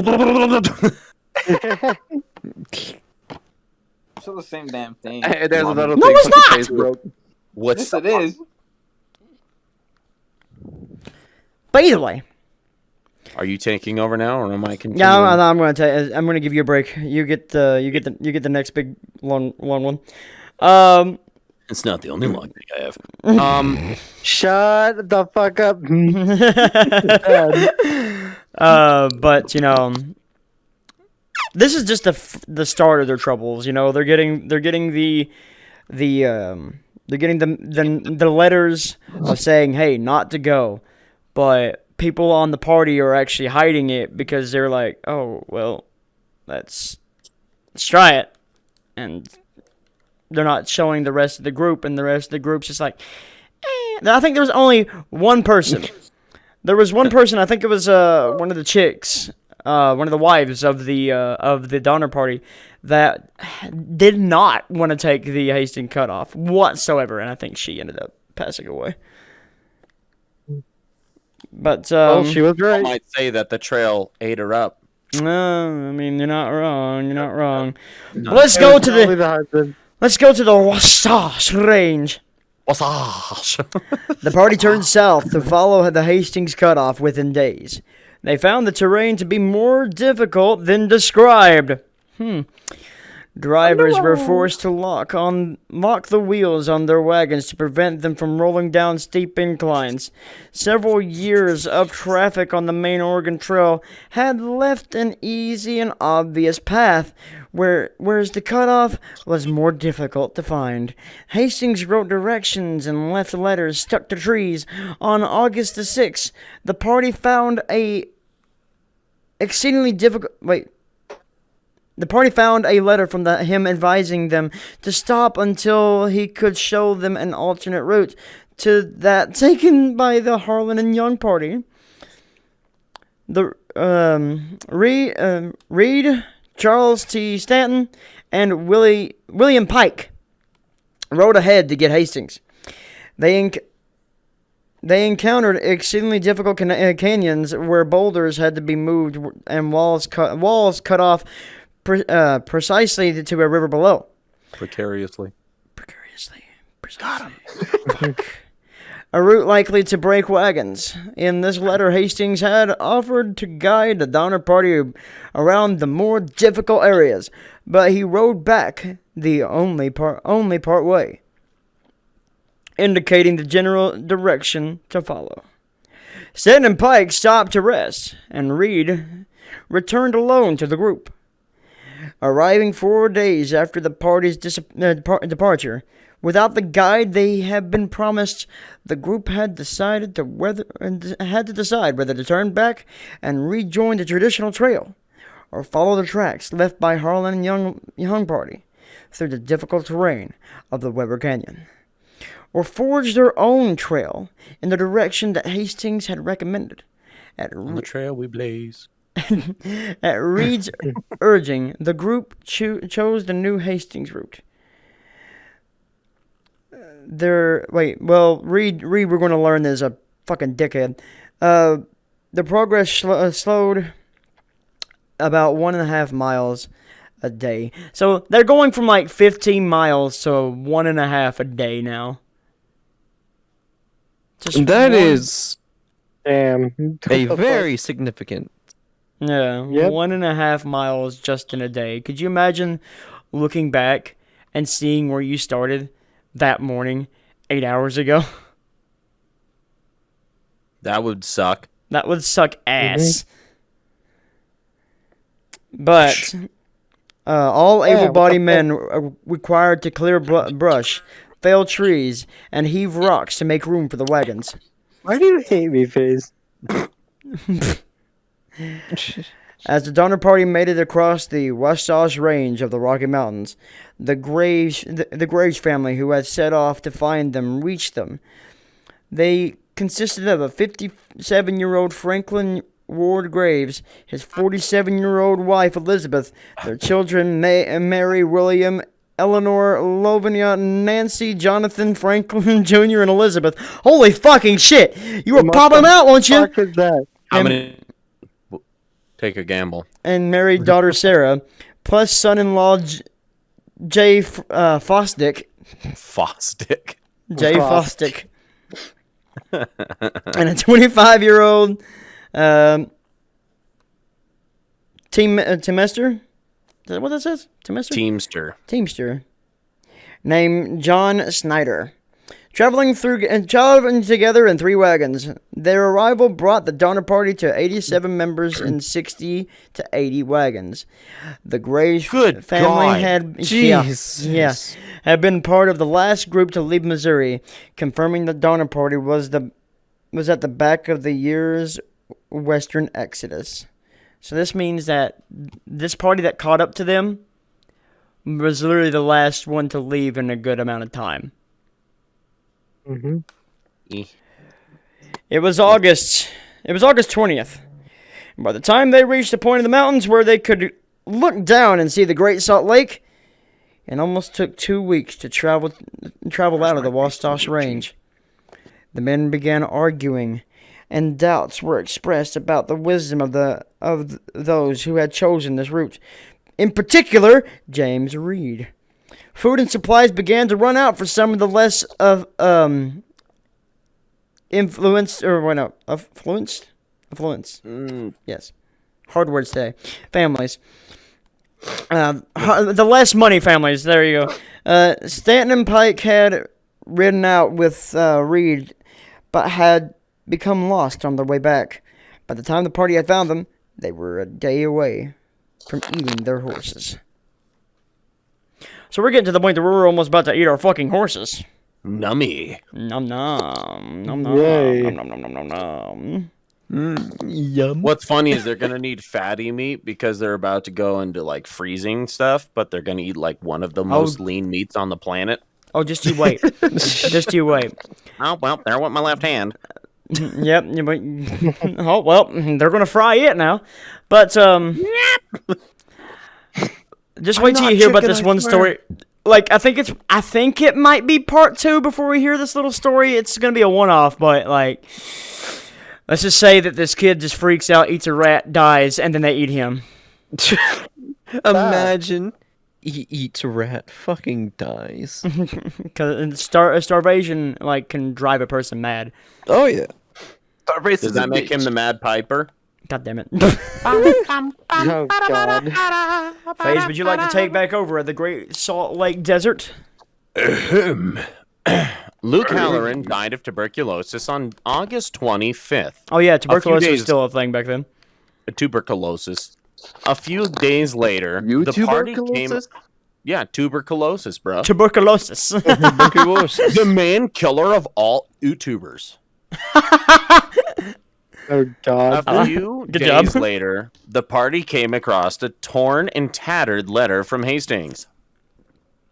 the same damn thing. Hey, there's another No, thing. it's fucking not! face broke. What's Yes, it is. But either way, Are you taking over now, or am I continuing? yeah, I'm gonna give you a break. You get the next big long one. It's not the only long thing I have. Shut the fuck up. But you know, this is just the start of their troubles. You know, they're getting the letters of saying, hey, not to go, but people on the party are actually hiding it because they're like, oh well, let's try it, and they're not showing the rest of the group, and the rest of the group's just like, I think there was only one person. There was one person. I think it was one of the chicks, one of the wives of the Donner Party, that did not want to take the Hastings cutoff whatsoever, and I think she ended up passing away. But Well, she was I right. might say that the trail ate her up. no, I mean you're not wrong. You're not wrong. Let's go to Probably the husband. Wasatch Range. The party turned south to follow the Hastings cutoff within days. They found the terrain to be more difficult than described. Drivers were forced to lock the wheels on their wagons to prevent them from rolling down steep inclines. Several years of traffic on the main Oregon Trail had left an easy and obvious path, whereas the cutoff was more difficult to find. Hastings wrote directions and left letters stuck to trees. On August the 6th, the party found a letter from him advising them to stop until he could show them an alternate route to that taken by the Harlan and Young party. The Reed, Charles T. Stanton, and William Pike rode ahead to get Hastings. They encountered exceedingly difficult canyons where boulders had to be moved and walls cut off precisely to a river below. Precariously. Precisely. Got him. A route likely to break wagons. In this letter, Hastings had offered to guide the Donner Party around the more difficult areas, but he rode back the only part way, indicating the general direction to follow. Stanton and Pike stopped to rest, and Reed returned alone to the group. Arriving 4 days after the party's departure, without the guide they had been promised, the group had to decide whether to turn back and rejoin the traditional trail, or follow the tracks left by Harlan and Young party through the difficult terrain of the Weber Canyon, or forge their own trail in the direction that Hastings had recommended. On the trail we blaze. At Reed's urging, the group chose the new Hastings route. Reed, we're going to learn is a fucking dickhead. The progress slowed about 1.5 miles a day. So they're going from like 15 miles to 1.5 a day now. That is Damn. A very significant. Yeah, Yep. 1.5 miles just in a day. Could you imagine looking back and seeing where you started that morning 8 hours ago? That would suck. That would suck ass. But all Yeah, what able-bodied the men are required to clear brush, fell trees, and heave rocks to make room for the wagons. Why do you hate me, Faze? As the Donner Party made it across the Wasatch Range of the Rocky Mountains, the Graves family who had set off to find them reached them. They consisted of a 57-year-old Franklin Ward Graves, his 47-year-old wife Elizabeth, their children Mary, William, Eleanor, Lavinia, Nancy, Jonathan, Franklin Jr., and Elizabeth. Holy fucking shit! You were What popping the them out, weren't you? fuck is that? How And- many? Take a gamble. And married daughter Sarah, plus son-in-law Jay Fosdick. Fosdick. Jay Frost. Fosdick. And a 25-year-old Teamster? Is that what that says? Teamster? Teamster. Named John Snyder. Traveling together in 3 wagons. Their arrival brought the Donner Party to 87 members in 60 to 80 wagons. The Graves Good family God. had Jesus. had been part of the last group to leave Missouri, confirming the Donner Party was at the back of the year's western exodus. So this means that this party that caught up to them was literally the last one to leave in a good amount of time. Mm-hmm. It was August 20th. And by the time they reached the point of the mountains where they could look down and see the Great Salt Lake, it almost took 2 weeks to travel out of the Wasatch Range. The men began arguing, and doubts were expressed about the wisdom of those who had chosen this route. In particular, James Reed. Food and supplies began to run out for some of the less affluent. Yes, hard words today. Families. The less money families. There you go. Stanton and Pike had ridden out with Reed, but had become lost on their way back. By the time the party had found them, they were a day away from eating their horses. So we're getting to the point that we're almost about to eat our fucking horses. Nummy. Nom nom. Nom nom. Yay. Nom nom nom nom nom. Yum. What's funny is they're gonna need fatty meat because they're about to go into like freezing stuff, but they're gonna eat like one of the most lean meats on the planet. Oh, just you wait. Just you wait. Oh well, there went my left hand. Yep. Oh well, they're gonna fry it now. But just wait till you hear about this one story. Like I think it might be part 2 before we hear this little story. It's gonna be a one-off, but like, let's just say that this kid just freaks out, eats a rat, dies, and then they eat him. Imagine he eats a rat, fucking dies. Because starvation like can drive a person mad. Oh yeah. Does that make him the Mad Piper? God damn it. Oh, God. FaZe, would you like to take back over at the Great Salt Lake Desert? Luke Halloran died of tuberculosis on August 25th. Oh yeah, tuberculosis was days- still a thing back then. Tuberculosis. A few days later, You the party came. tuberculosis? Yeah, tuberculosis, bro. Tuberculosis. The main killer of all YouTubers. Oh, God. A few Good days job. later, the party came across a torn and tattered letter from Hastings.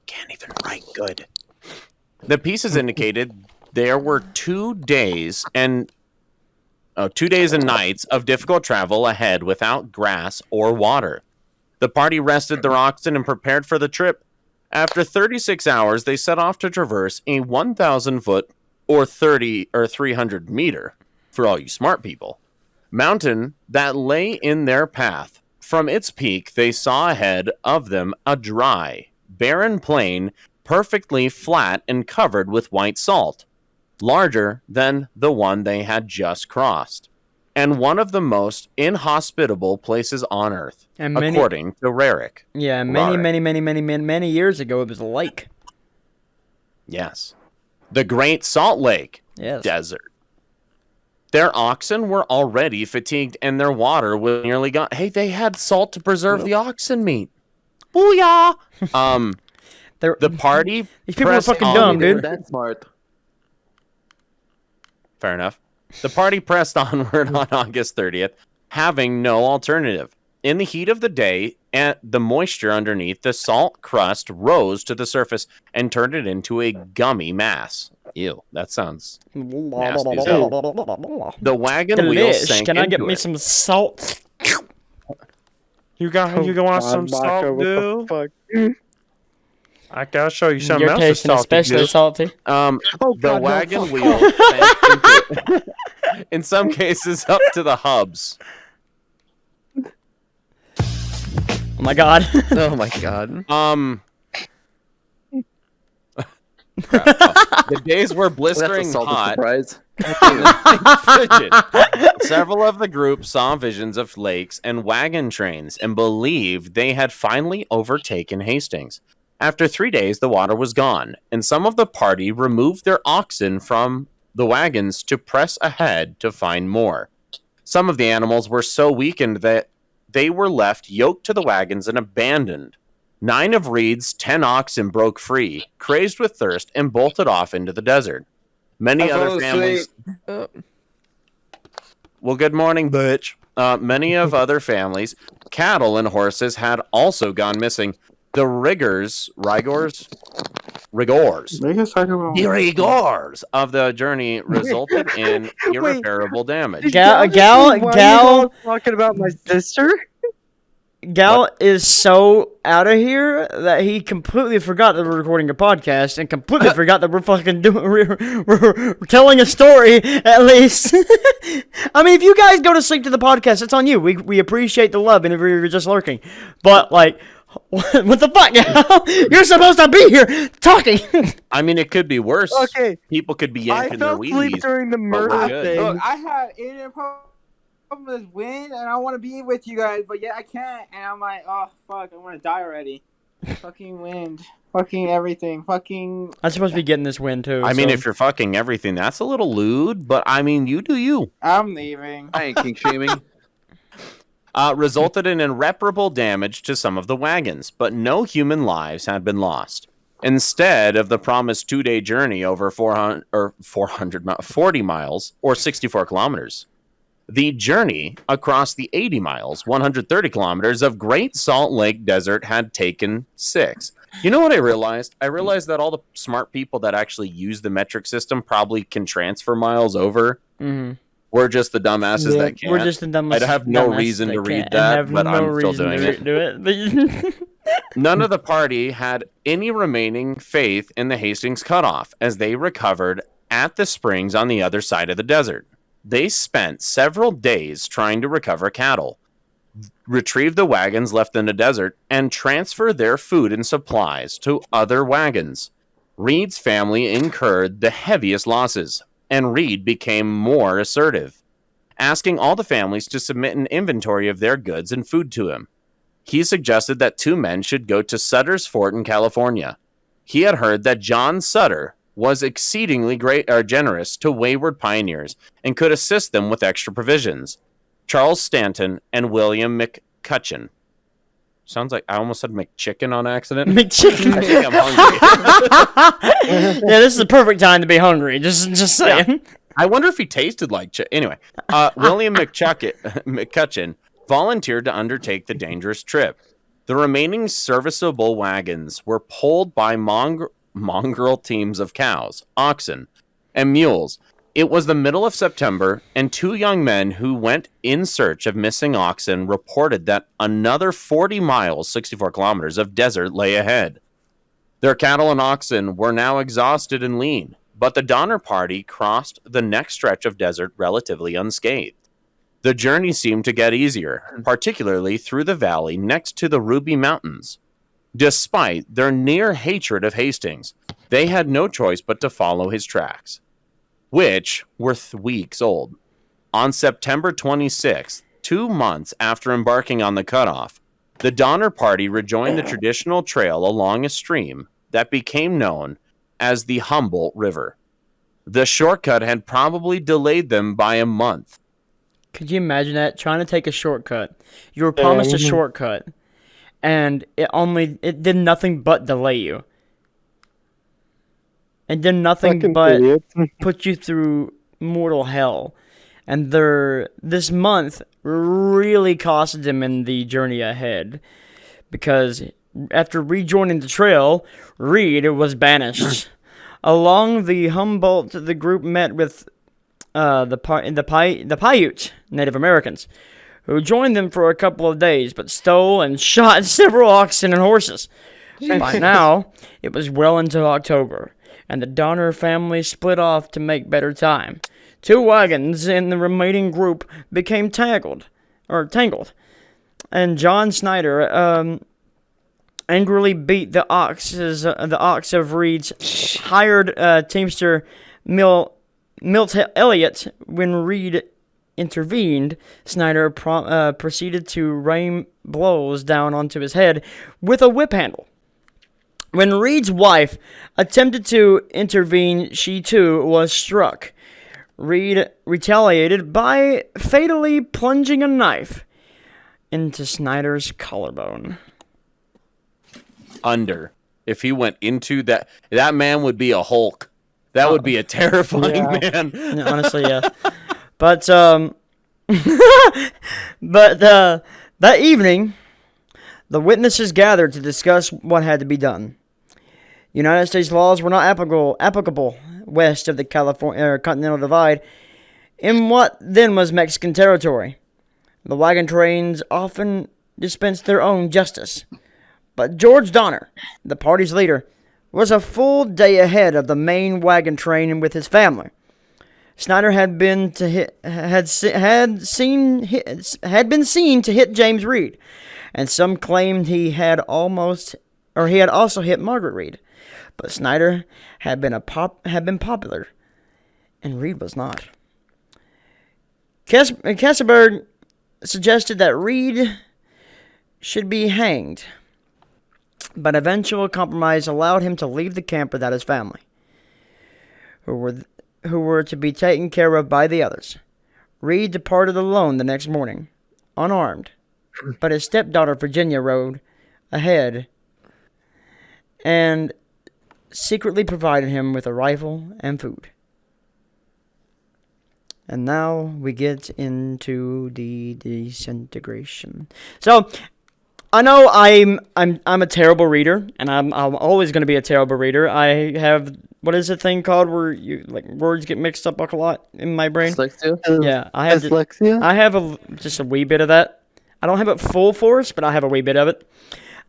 Can't even write good. The pieces indicated there were 2 days and 2 days and nights of difficult travel ahead without grass or water. The party rested their oxen and prepared for the trip. After 36 hours, they set off to traverse a 1,000 foot or 300 meter, for all you smart people, mountain that lay in their path. From its peak, they saw ahead of them a dry, barren plain, perfectly flat and covered with white salt. larger than the one they had just crossed, and one of the most inhospitable places on Earth, And according to Rarick. Yeah, Rarick. many years ago, it was a lake. Yes. The Great Salt Lake Yes. Desert. Their oxen were already fatigued and their water was nearly gone. Hey, they had salt to preserve the oxen meat. Booyah! The party. These people are pressed fucking on- dumb, They're dude. that smart. Fair enough. The party pressed onward on August 30th, having no alternative. In the heat of the day, and the moisture underneath the salt crust rose to the surface and turned it into a gummy mass. Ew, that sounds nasty as hell. The wagon wheels Delish. sank Can I get into me it. some salt? You want some salt, dude? Fuck? I gotta show you something You're else. tasting that's salty, especially dude. salty. The God, no, wagon fuck. wheel sank into it. In some cases, up to the hubs. Oh my god. Oh my god. Crap. The days were That's a blistering salted hot. surprise. Fidget. Several of the group saw visions of lakes and wagon trains and believed they had finally overtaken Hastings. After 3 days, the water was gone, and some of the party removed their oxen from the wagons to press ahead to find more. Some of the animals were so weakened that they were left yoked to the wagons and abandoned. 9 of Reed's 10 oxen broke free, crazed with thirst, and bolted off into the desert. Many other families. Well, good morning, bitch. Many of other families, cattle and horses had also gone missing. The rigors of the journey resulted in irreparable damage. Gal talking about my sister? is so out of here that he completely forgot that we're recording a podcast and completely forgot that we're fucking we're telling a story, at least. I mean, if you guys go to sleep to the podcast, it's on you. We appreciate the love, and if you're just lurking. But, like, what the fuck, Gal? You're supposed to be here talking. I mean, it could be worse. Okay. People could be I yanking their fell asleep wheelies. during the we're murder good. thing. Look, I had internet problem with this wind, and I want to be with you guys, but yet I can't. And I'm like, oh fuck, I want to die already. Fucking wind, fucking everything, fucking. I'm supposed to be getting this win, too. I mean, so. if you're fucking everything, that's a little lewd, but I mean, you do you. I'm leaving. I ain't king shaming. Resulted in irreparable damage to some of the wagons, but no human lives had been lost. Instead of the promised 2-day journey over 40 miles or 64 kilometers, the journey across the 80 miles, 130 kilometers of Great Salt Lake Desert had taken 6. You know what I realized? I realized that all the smart people that actually use the metric system probably can transfer miles over. Mm-hmm. We're just the dumbasses that can't. We're just the dumbest. I have no dumbasses reason to that read can't that, and have but no I'm still reason doing to it. do it. None of the party had any remaining faith in the Hastings cutoff as they recovered at the springs on the other side of the desert. They spent several days trying to recover cattle, retrieve the wagons left in the desert, and transfer their food and supplies to other wagons. Reed's family incurred the heaviest losses, and Reed became more assertive, asking all the families to submit an inventory of their goods and food to him. He suggested that 2 men should go to Sutter's Fort in California. He had heard that John Sutter was exceedingly generous to wayward pioneers and could assist them with extra provisions. Charles Stanton and William McCutcheon. Sounds like I almost said McChicken on accident. McChicken. I think I'm hungry. Yeah, this is the perfect time to be hungry. Just saying. I wonder if he tasted like Anyway, William McCutcheon volunteered to undertake the dangerous trip. The remaining serviceable wagons were pulled by mongrel teams of cows, oxen, and mules. It was the middle of September, and 2 young men who went in search of missing oxen reported that another 40 miles, 64 kilometers, of desert lay ahead. Their cattle and oxen were now exhausted and lean, but the Donner Party crossed the next stretch of desert relatively unscathed. The journey seemed to get easier, particularly through the valley next to the Ruby Mountains. Despite their near hatred of Hastings, they had no choice but to follow his tracks. which were weeks old. On September 26th, 2 months after embarking on the cutoff, the Donner Party rejoined the traditional trail along a stream that became known as the Humboldt River. The shortcut had probably delayed them by a month. Could you imagine that? Trying to take a shortcut. You were promised a shortcut, and it did nothing but delay you. It did nothing Fucking but idiot. put you through mortal hell. And this month really costed them in the journey ahead. Because after rejoining the trail, Reed was banished. Along the Humboldt, the group met with the Paiute Native Americans, who joined them for a couple of days, but stole and shot several oxen and horses. By now, it was well into October, and the Donner family split off to make better time. 2 wagons in the remaining group became tangled, and John Snyder angrily beat the ox of Reed's hired teamster Milt Elliott. When Reed intervened, Snyder proceeded to rain blows down onto his head with a whip handle. When Reed's wife attempted to intervene, she too was struck. Reed retaliated by fatally plunging a knife into Snyder's collarbone. If he went into that man would be a Hulk. That would be a terrifying man. Yeah, honestly, yeah. But that evening, the witnesses gathered to discuss what had to be done. United States laws were not applicable west of the Continental Divide in what then was Mexican territory. The wagon trains often dispensed their own justice. But George Donner, the party's leader, was a full day ahead of the main wagon train with his family. Snyder had been seen to hit James Reed, and some claimed he had also hit Margaret Reed. But Snyder had been popular, and Reed was not. Kesselberg suggested that Reed should be hanged, but eventual compromise allowed him to leave the camp without his family, who were to be taken care of by the others. Reed departed alone the next morning, unarmed, but his stepdaughter Virginia rode ahead and secretly provided him with a rifle and food. And now we get into the disintegration. So, I know I'm a terrible reader, and I'm always going to be a terrible reader. I have, what is the thing called where you words get mixed up a lot in my brain? Dyslexia? Yeah, I have Dyslexia? I have just a wee bit of that. I don't have it full force, but I have a wee bit of it.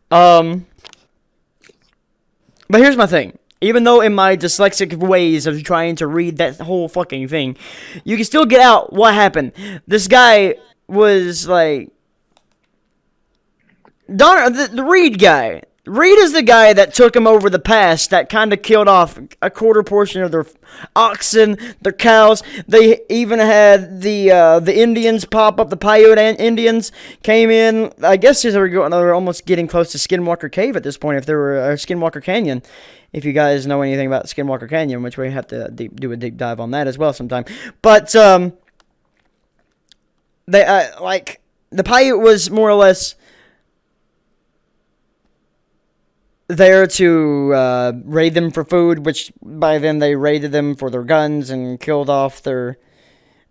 But here's my thing. Even though in my dyslexic ways of trying to read that whole fucking thing, you can still get out what happened. This guy was like... the Reed guy. Reed is the guy that took him over the pass that kind of killed off a quarter portion of their oxen, their cows. They even had the Indians pop up. The Paiute Indians came in. I guess they were almost getting close to Skinwalker Cave at this point, if they were Skinwalker Canyon. If you guys know anything about Skinwalker Canyon, which we have to do a deep dive on that as well sometime. But they the Paiute was more or less there to raid them for food, which by then they raided them for their guns and killed off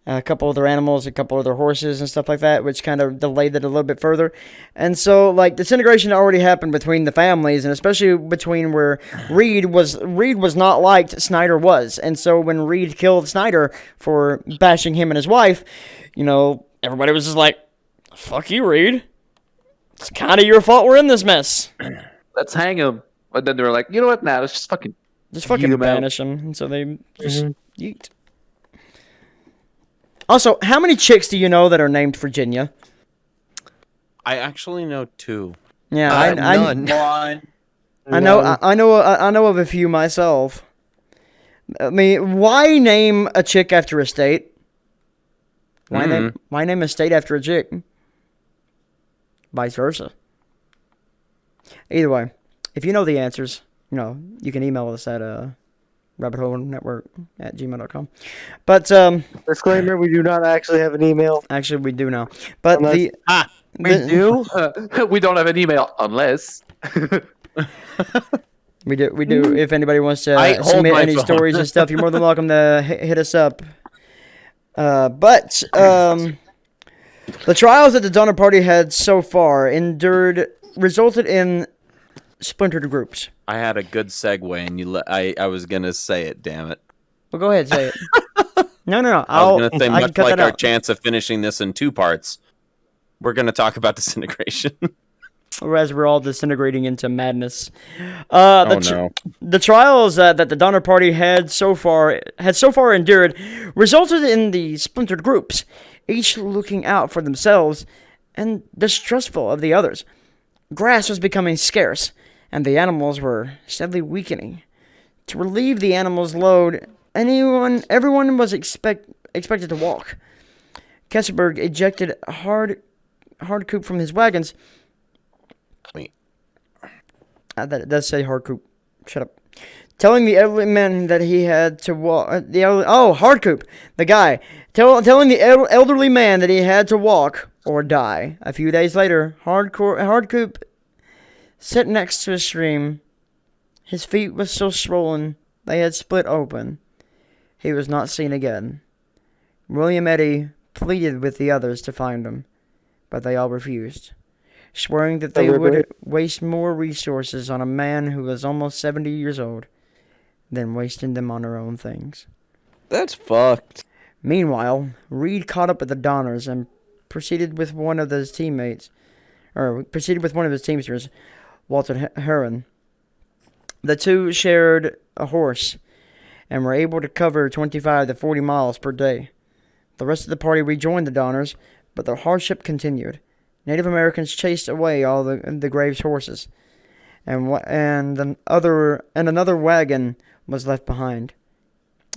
a couple of their animals, a couple of their horses and stuff like that, which kind of delayed it a little bit further. And so, disintegration already happened between the families, and especially between where Reed was not liked, Snyder was. And so when Reed killed Snyder for bashing him and his wife, everybody was just like, fuck you, Reed. It's kind of your fault we're in this mess. Let's hang him. But then they were like, you know what? Nah, let's just fucking banish him. And so they just yeet. Also, how many chicks do you know that are named Virginia? I actually know 2. Yeah, none. One. I know of a few myself. I mean, why name a chick after a state? Why name a state after a chick? Vice versa. Either way, if you know the answers, you can email us at rabbitholenetwork@gmail.com. But Disclaimer: we do not actually have an email. actually, we do now. But We do. We don't have an email unless. We do. If anybody wants to I hold submit my any phone. stories and stuff, you're more than welcome to hit us up. But the trials that the Donner Party had so far resulted in splintered groups. I had a good segue, and I was gonna say it. Damn it! Well, go ahead, say it. No. I was gonna say I can much cut like that our out. chance of finishing this in 2 parts. We're gonna talk about disintegration. Or as we're all disintegrating into madness. No! The trials that the Donner Party had so far endured resulted in the splintered groups, each looking out for themselves and distrustful of the others. Grass was becoming scarce, and the animals were steadily weakening. To relieve the animals' load, everyone was expected to walk. Kesselberg ejected Hardcoop from his wagons. Wait. That does say Hardcoop. Shut up. Telling the elderly man that he had to walk. Hardcoop, the guy. Telling the elderly man that he had to walk or die. A few days later, Hardcoop sat next to a stream. His feet were so swollen they had split open. He was not seen again. William Eddy pleaded with the others to find him, but they all refused, swearing that they would waste more resources on a man who was almost 70 years old than wasting them on their own things. That's fucked. Meanwhile, Reed caught up with the Donners and proceeded with one of his teamsters, Walter Heron. The two shared a horse and were able to cover 25 to 40 miles per day. The rest of the party rejoined the Donners, but the hardship continued. Native Americans chased away all the Graves' horses, and another wagon was left behind.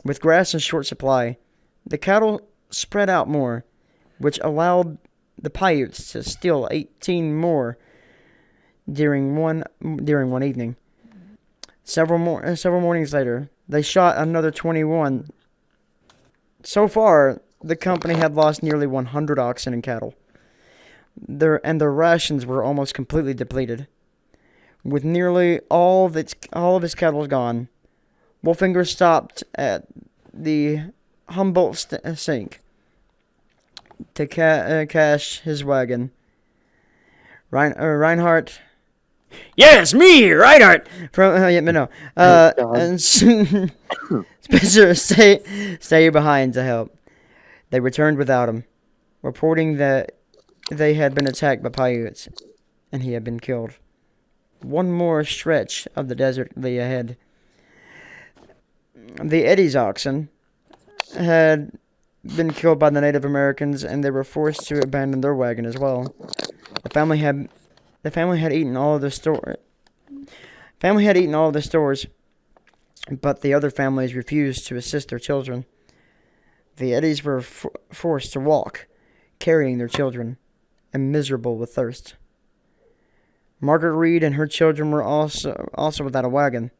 With grass in short supply, the cattle spread out more, which allowed the Paiutes to steal 18 more during one evening. Several mornings later, they shot another 21. So far, the company had lost nearly 100 oxen and cattle. Their rations were almost completely depleted. With nearly all of his cattle gone, Wolfinger stopped at the Humboldt sink to cache his wagon. Reinhardt. Yes, me, Reinhardt. And Spencer stay behind to help. They returned without him, reporting that they had been attacked by Paiutes, and he had been killed. One more stretch of the desert lay ahead. The Eddy's oxen had been killed by the Native Americans, and they were forced to abandon their wagon as well. The family had eaten all of the stores, but the other families refused to assist their children. The Eddies were forced to walk, carrying their children, and miserable with thirst. Margaret Reed and her children were also without a wagon,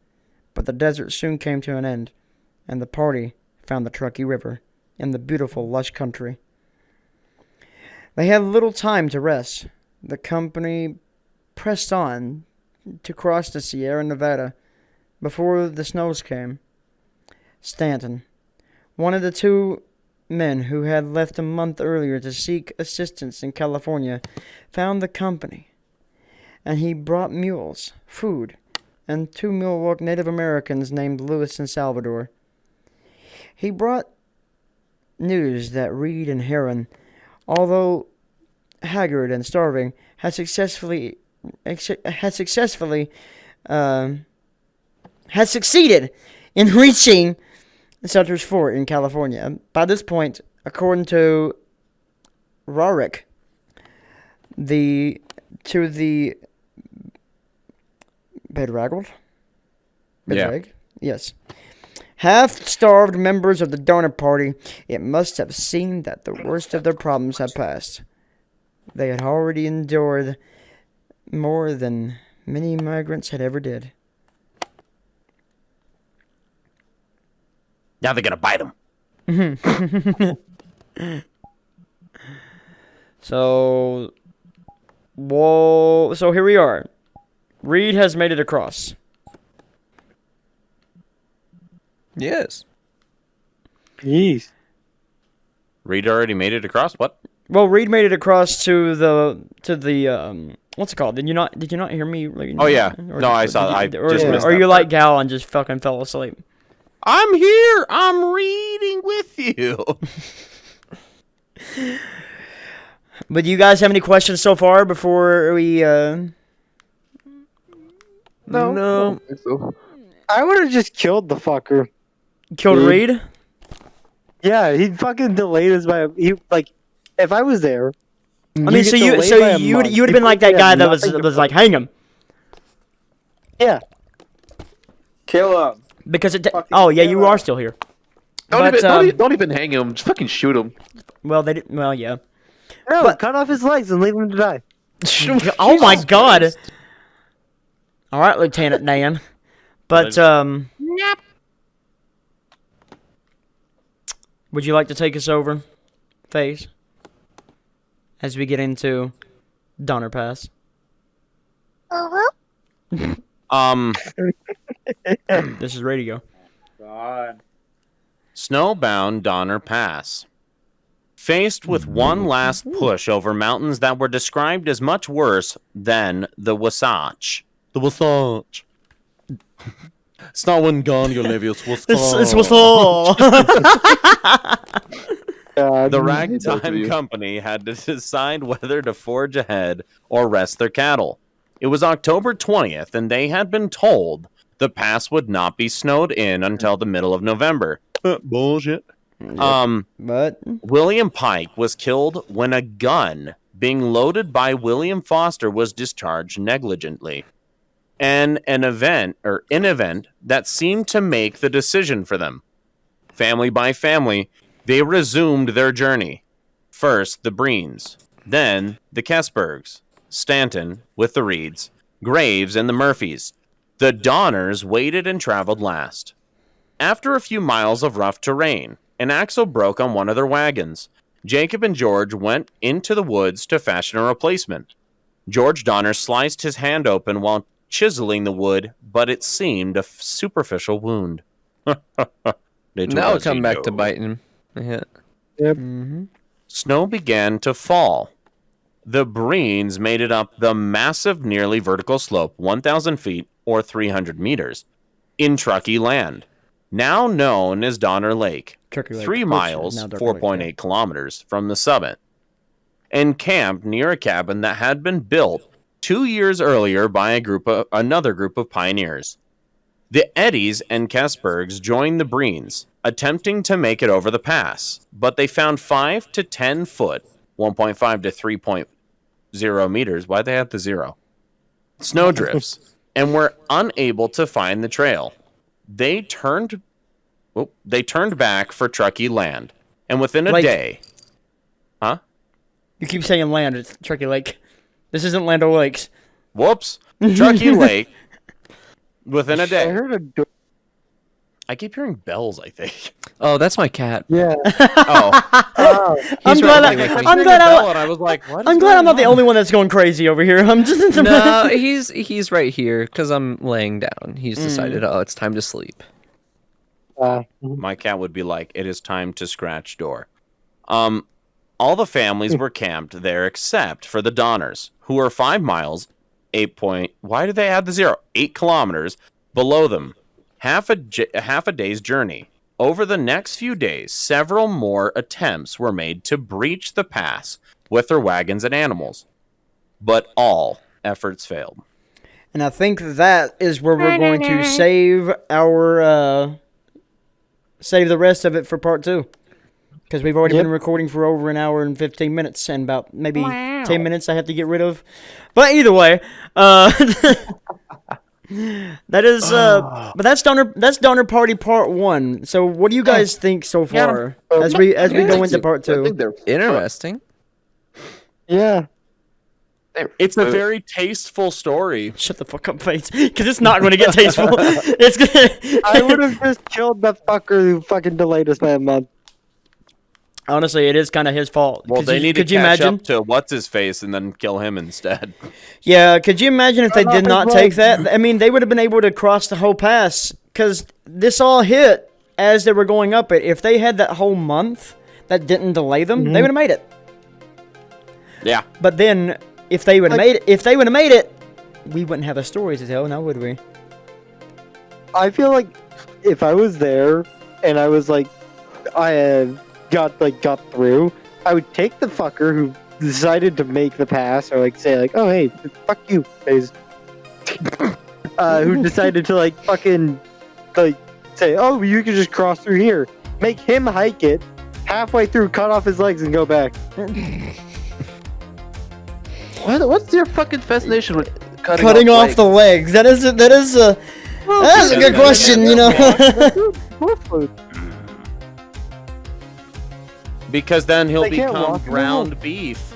but the desert soon came to an end, and the party found the Truckee River in the beautiful, lush country. They had little time to rest. The company pressed on to cross the Sierra Nevada before the snows came. Stanton, one of the two men who had left a month earlier to seek assistance in California, found the company, and he brought mules, food, and 2 Miwok Native Americans named Lewis and Salvador. He brought news that Reed and Heron, although haggard and starving, had succeeded in reaching Sutter's Fort in California. By this point, according to Rarick, Bedraggled? Yeah. Yes. Half-starved members of the Donner Party, it must have seemed that the worst of their problems had passed. They had already endured more than many migrants had ever did. Now they're gonna bite them. So, whoa! So here we are. Reed has made it across. Yes. Jeez. Reed already made it across. What? Well, Reed made it across to the what's it called? Did you not hear me? Oh yeah. Or No, I did saw. you- I or, just missed Or that you part. like Gal and just fucking fell asleep? I'm here. I'm reading with you. But do you guys have any questions so far before we? No. No. I think so. I would have just killed the fucker. Killed Reed? Reed? Yeah, he fucking delayed us by if I was there. I mean, so you would have been like that guy that was like, hang him. Yeah. Kill him. Because it. Fucking Oh yeah, kill you him. are still here. Don't, But, don't even hang him. Just fucking shoot him. Well, they did. Well, yeah. No, But- cut off his legs and leave him to die. Oh my God. All right, Lieutenant Dan. But would you like to take us over, FaZe, as we get into Donner Pass? This is radio. God. Snowbound Donner Pass. Faced with one last push over mountains that were described as much worse than the Wasatch. The Wasatch. Snowing gone, you Levius. It's what's all. The to ragtime you. company had to decide whether to forge ahead or rest their cattle. It was October 20th, and they had been told the pass would not be snowed in until the middle of November. Bullshit. But William Pike was killed when a gun being loaded by William Foster was discharged negligently. And an event that seemed to make the decision for them. Family by family, they resumed their journey. First, the Breens, then the Kessbergs, Stanton with the Reeds, Graves and the Murphys. The Donners waited and traveled last. After a few miles of rough terrain, an axle broke on one of their wagons. Jacob and George went into the woods to fashion a replacement. George Donner sliced his hand open while chiseling the wood, but it seemed a superficial wound. Now come back to biting him. Yeah. mm-hmm. Snow began to fall. The Breens made it up the massive, nearly vertical slope, 1,000 feet or 300 meters, in Truckee Land, now known as Donner Lake, Truckee Lake, 3 which is miles, now Dark Lake, 4.8 kilometers from the summit, and camped near a cabin that had been built 2 years earlier by another group of pioneers. The Eddies and Kessbergs joined the Breens, attempting to make it over the pass, but they found 5 to 10 foot, 1.5 to 3.0 meters, why'd they have the 0? Snowdrifts, and were unable to find the trail. They turned back for Truckee Land, and within a Lake. day... Huh? You keep saying land. It's Truckee Lake. This isn't Land O'Lakes. Whoops. Truckee Lake. Within a I day. heard a door. I keep hearing bells, I think. Oh, that's my cat. Yeah. Oh. Oh. I'm He's glad. right with me. I'm glad. And I was like, what is I'm glad I'm not the going on? only one that's going crazy over here. I'm just. No, he's right here because I'm laying down. He's decided, oh, it's time to sleep. My cat would be like, it is time to scratch door. All the families were camped there except for the Donners, who were 5 miles, why did they add the 0? 8 kilometers below them. Half a day's journey. Over the next few days, several more attempts were made to breach the pass with their wagons and animals. But all efforts failed. And I think that is where we're going to save the rest of it for part 2. Because we've already been recording for over an hour and 15 minutes, and about maybe 10 minutes I have to get rid of. But either way, That is, but that's Donner Party Part 1. So what do you guys think so far as we go into Part 2? I think they're Interesting. Yeah. It's a very tasteful story. Shut the fuck up, Fates, because it's not going to get tasteful. It's gonna... I would have just killed that fucker who fucking delayed us by a month. Honestly, it is kind of his fault. Well, they need to catch up to what's his face and then kill him instead. Yeah, could you imagine if they did not take that? I mean, they would have been able to cross the whole pass because this all hit as they were going up it. If they had that whole month that didn't delay them, they would have made it. Yeah. But then, if they would have made it, we wouldn't have a story to tell, now would we? I feel like if I was there and I was like, I got through, I would take the fucker who decided to make the pass, or like say like, oh hey, fuck you, guys. Who decided to like fucking like say, oh, you can just cross through here. Make him hike it halfway through, cut off his legs, and go back. What's your fucking fascination with cutting off the legs? That is a good question, you know. Because then he'll They can't become walk ground beef,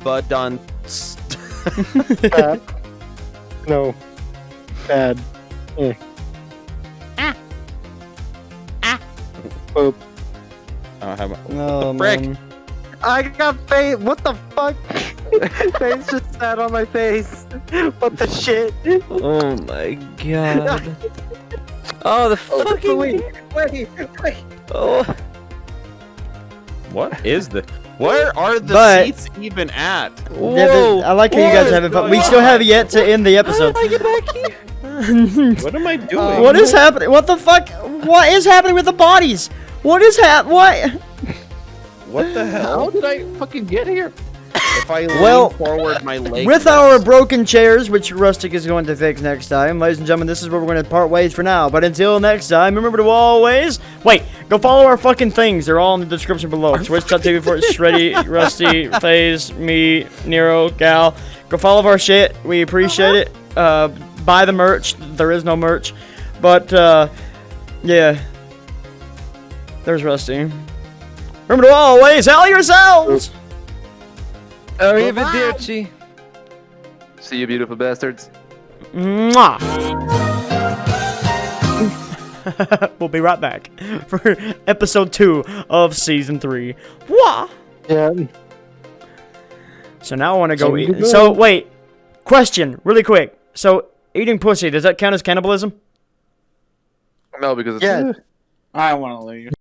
but on. Bad. No. Bad. Eh. Boop. Oh, Frick. man. I got face. What the fuck? Face just sat on my face. What the shit? Oh my god. Oh, the fucking. Wait. Oh. What is the? Where are the But- seats even at? Yeah, I like how you guys have it, but we still have yet to end the episode. What am I doing? What is happening? What the fuck? What is happening with the bodies? What is what? What the hell? How did I fucking get here? If I Well, lean forward, my leg. With our broken chairs, which Rustic is going to fix next time, ladies and gentlemen, this is where we're going to part ways for now. But until next time, remember to always go follow our fucking things. They're all in the description below. Twitch.tv for Shreddy, Rusty, FaZe, me, Nero, Gal. Go follow our shit. We appreciate it. Buy the merch. There is no merch, but yeah. There's Rusty. Remember to always hail yourselves. Arrivederci. See you, beautiful bastards. Mwah. We'll be right back for episode 2 of season 3. Wah! Yeah. So now I want to go eat. So wait, question, really quick. So eating pussy, does that count as cannibalism? No, because it's Yeah. I want to leave.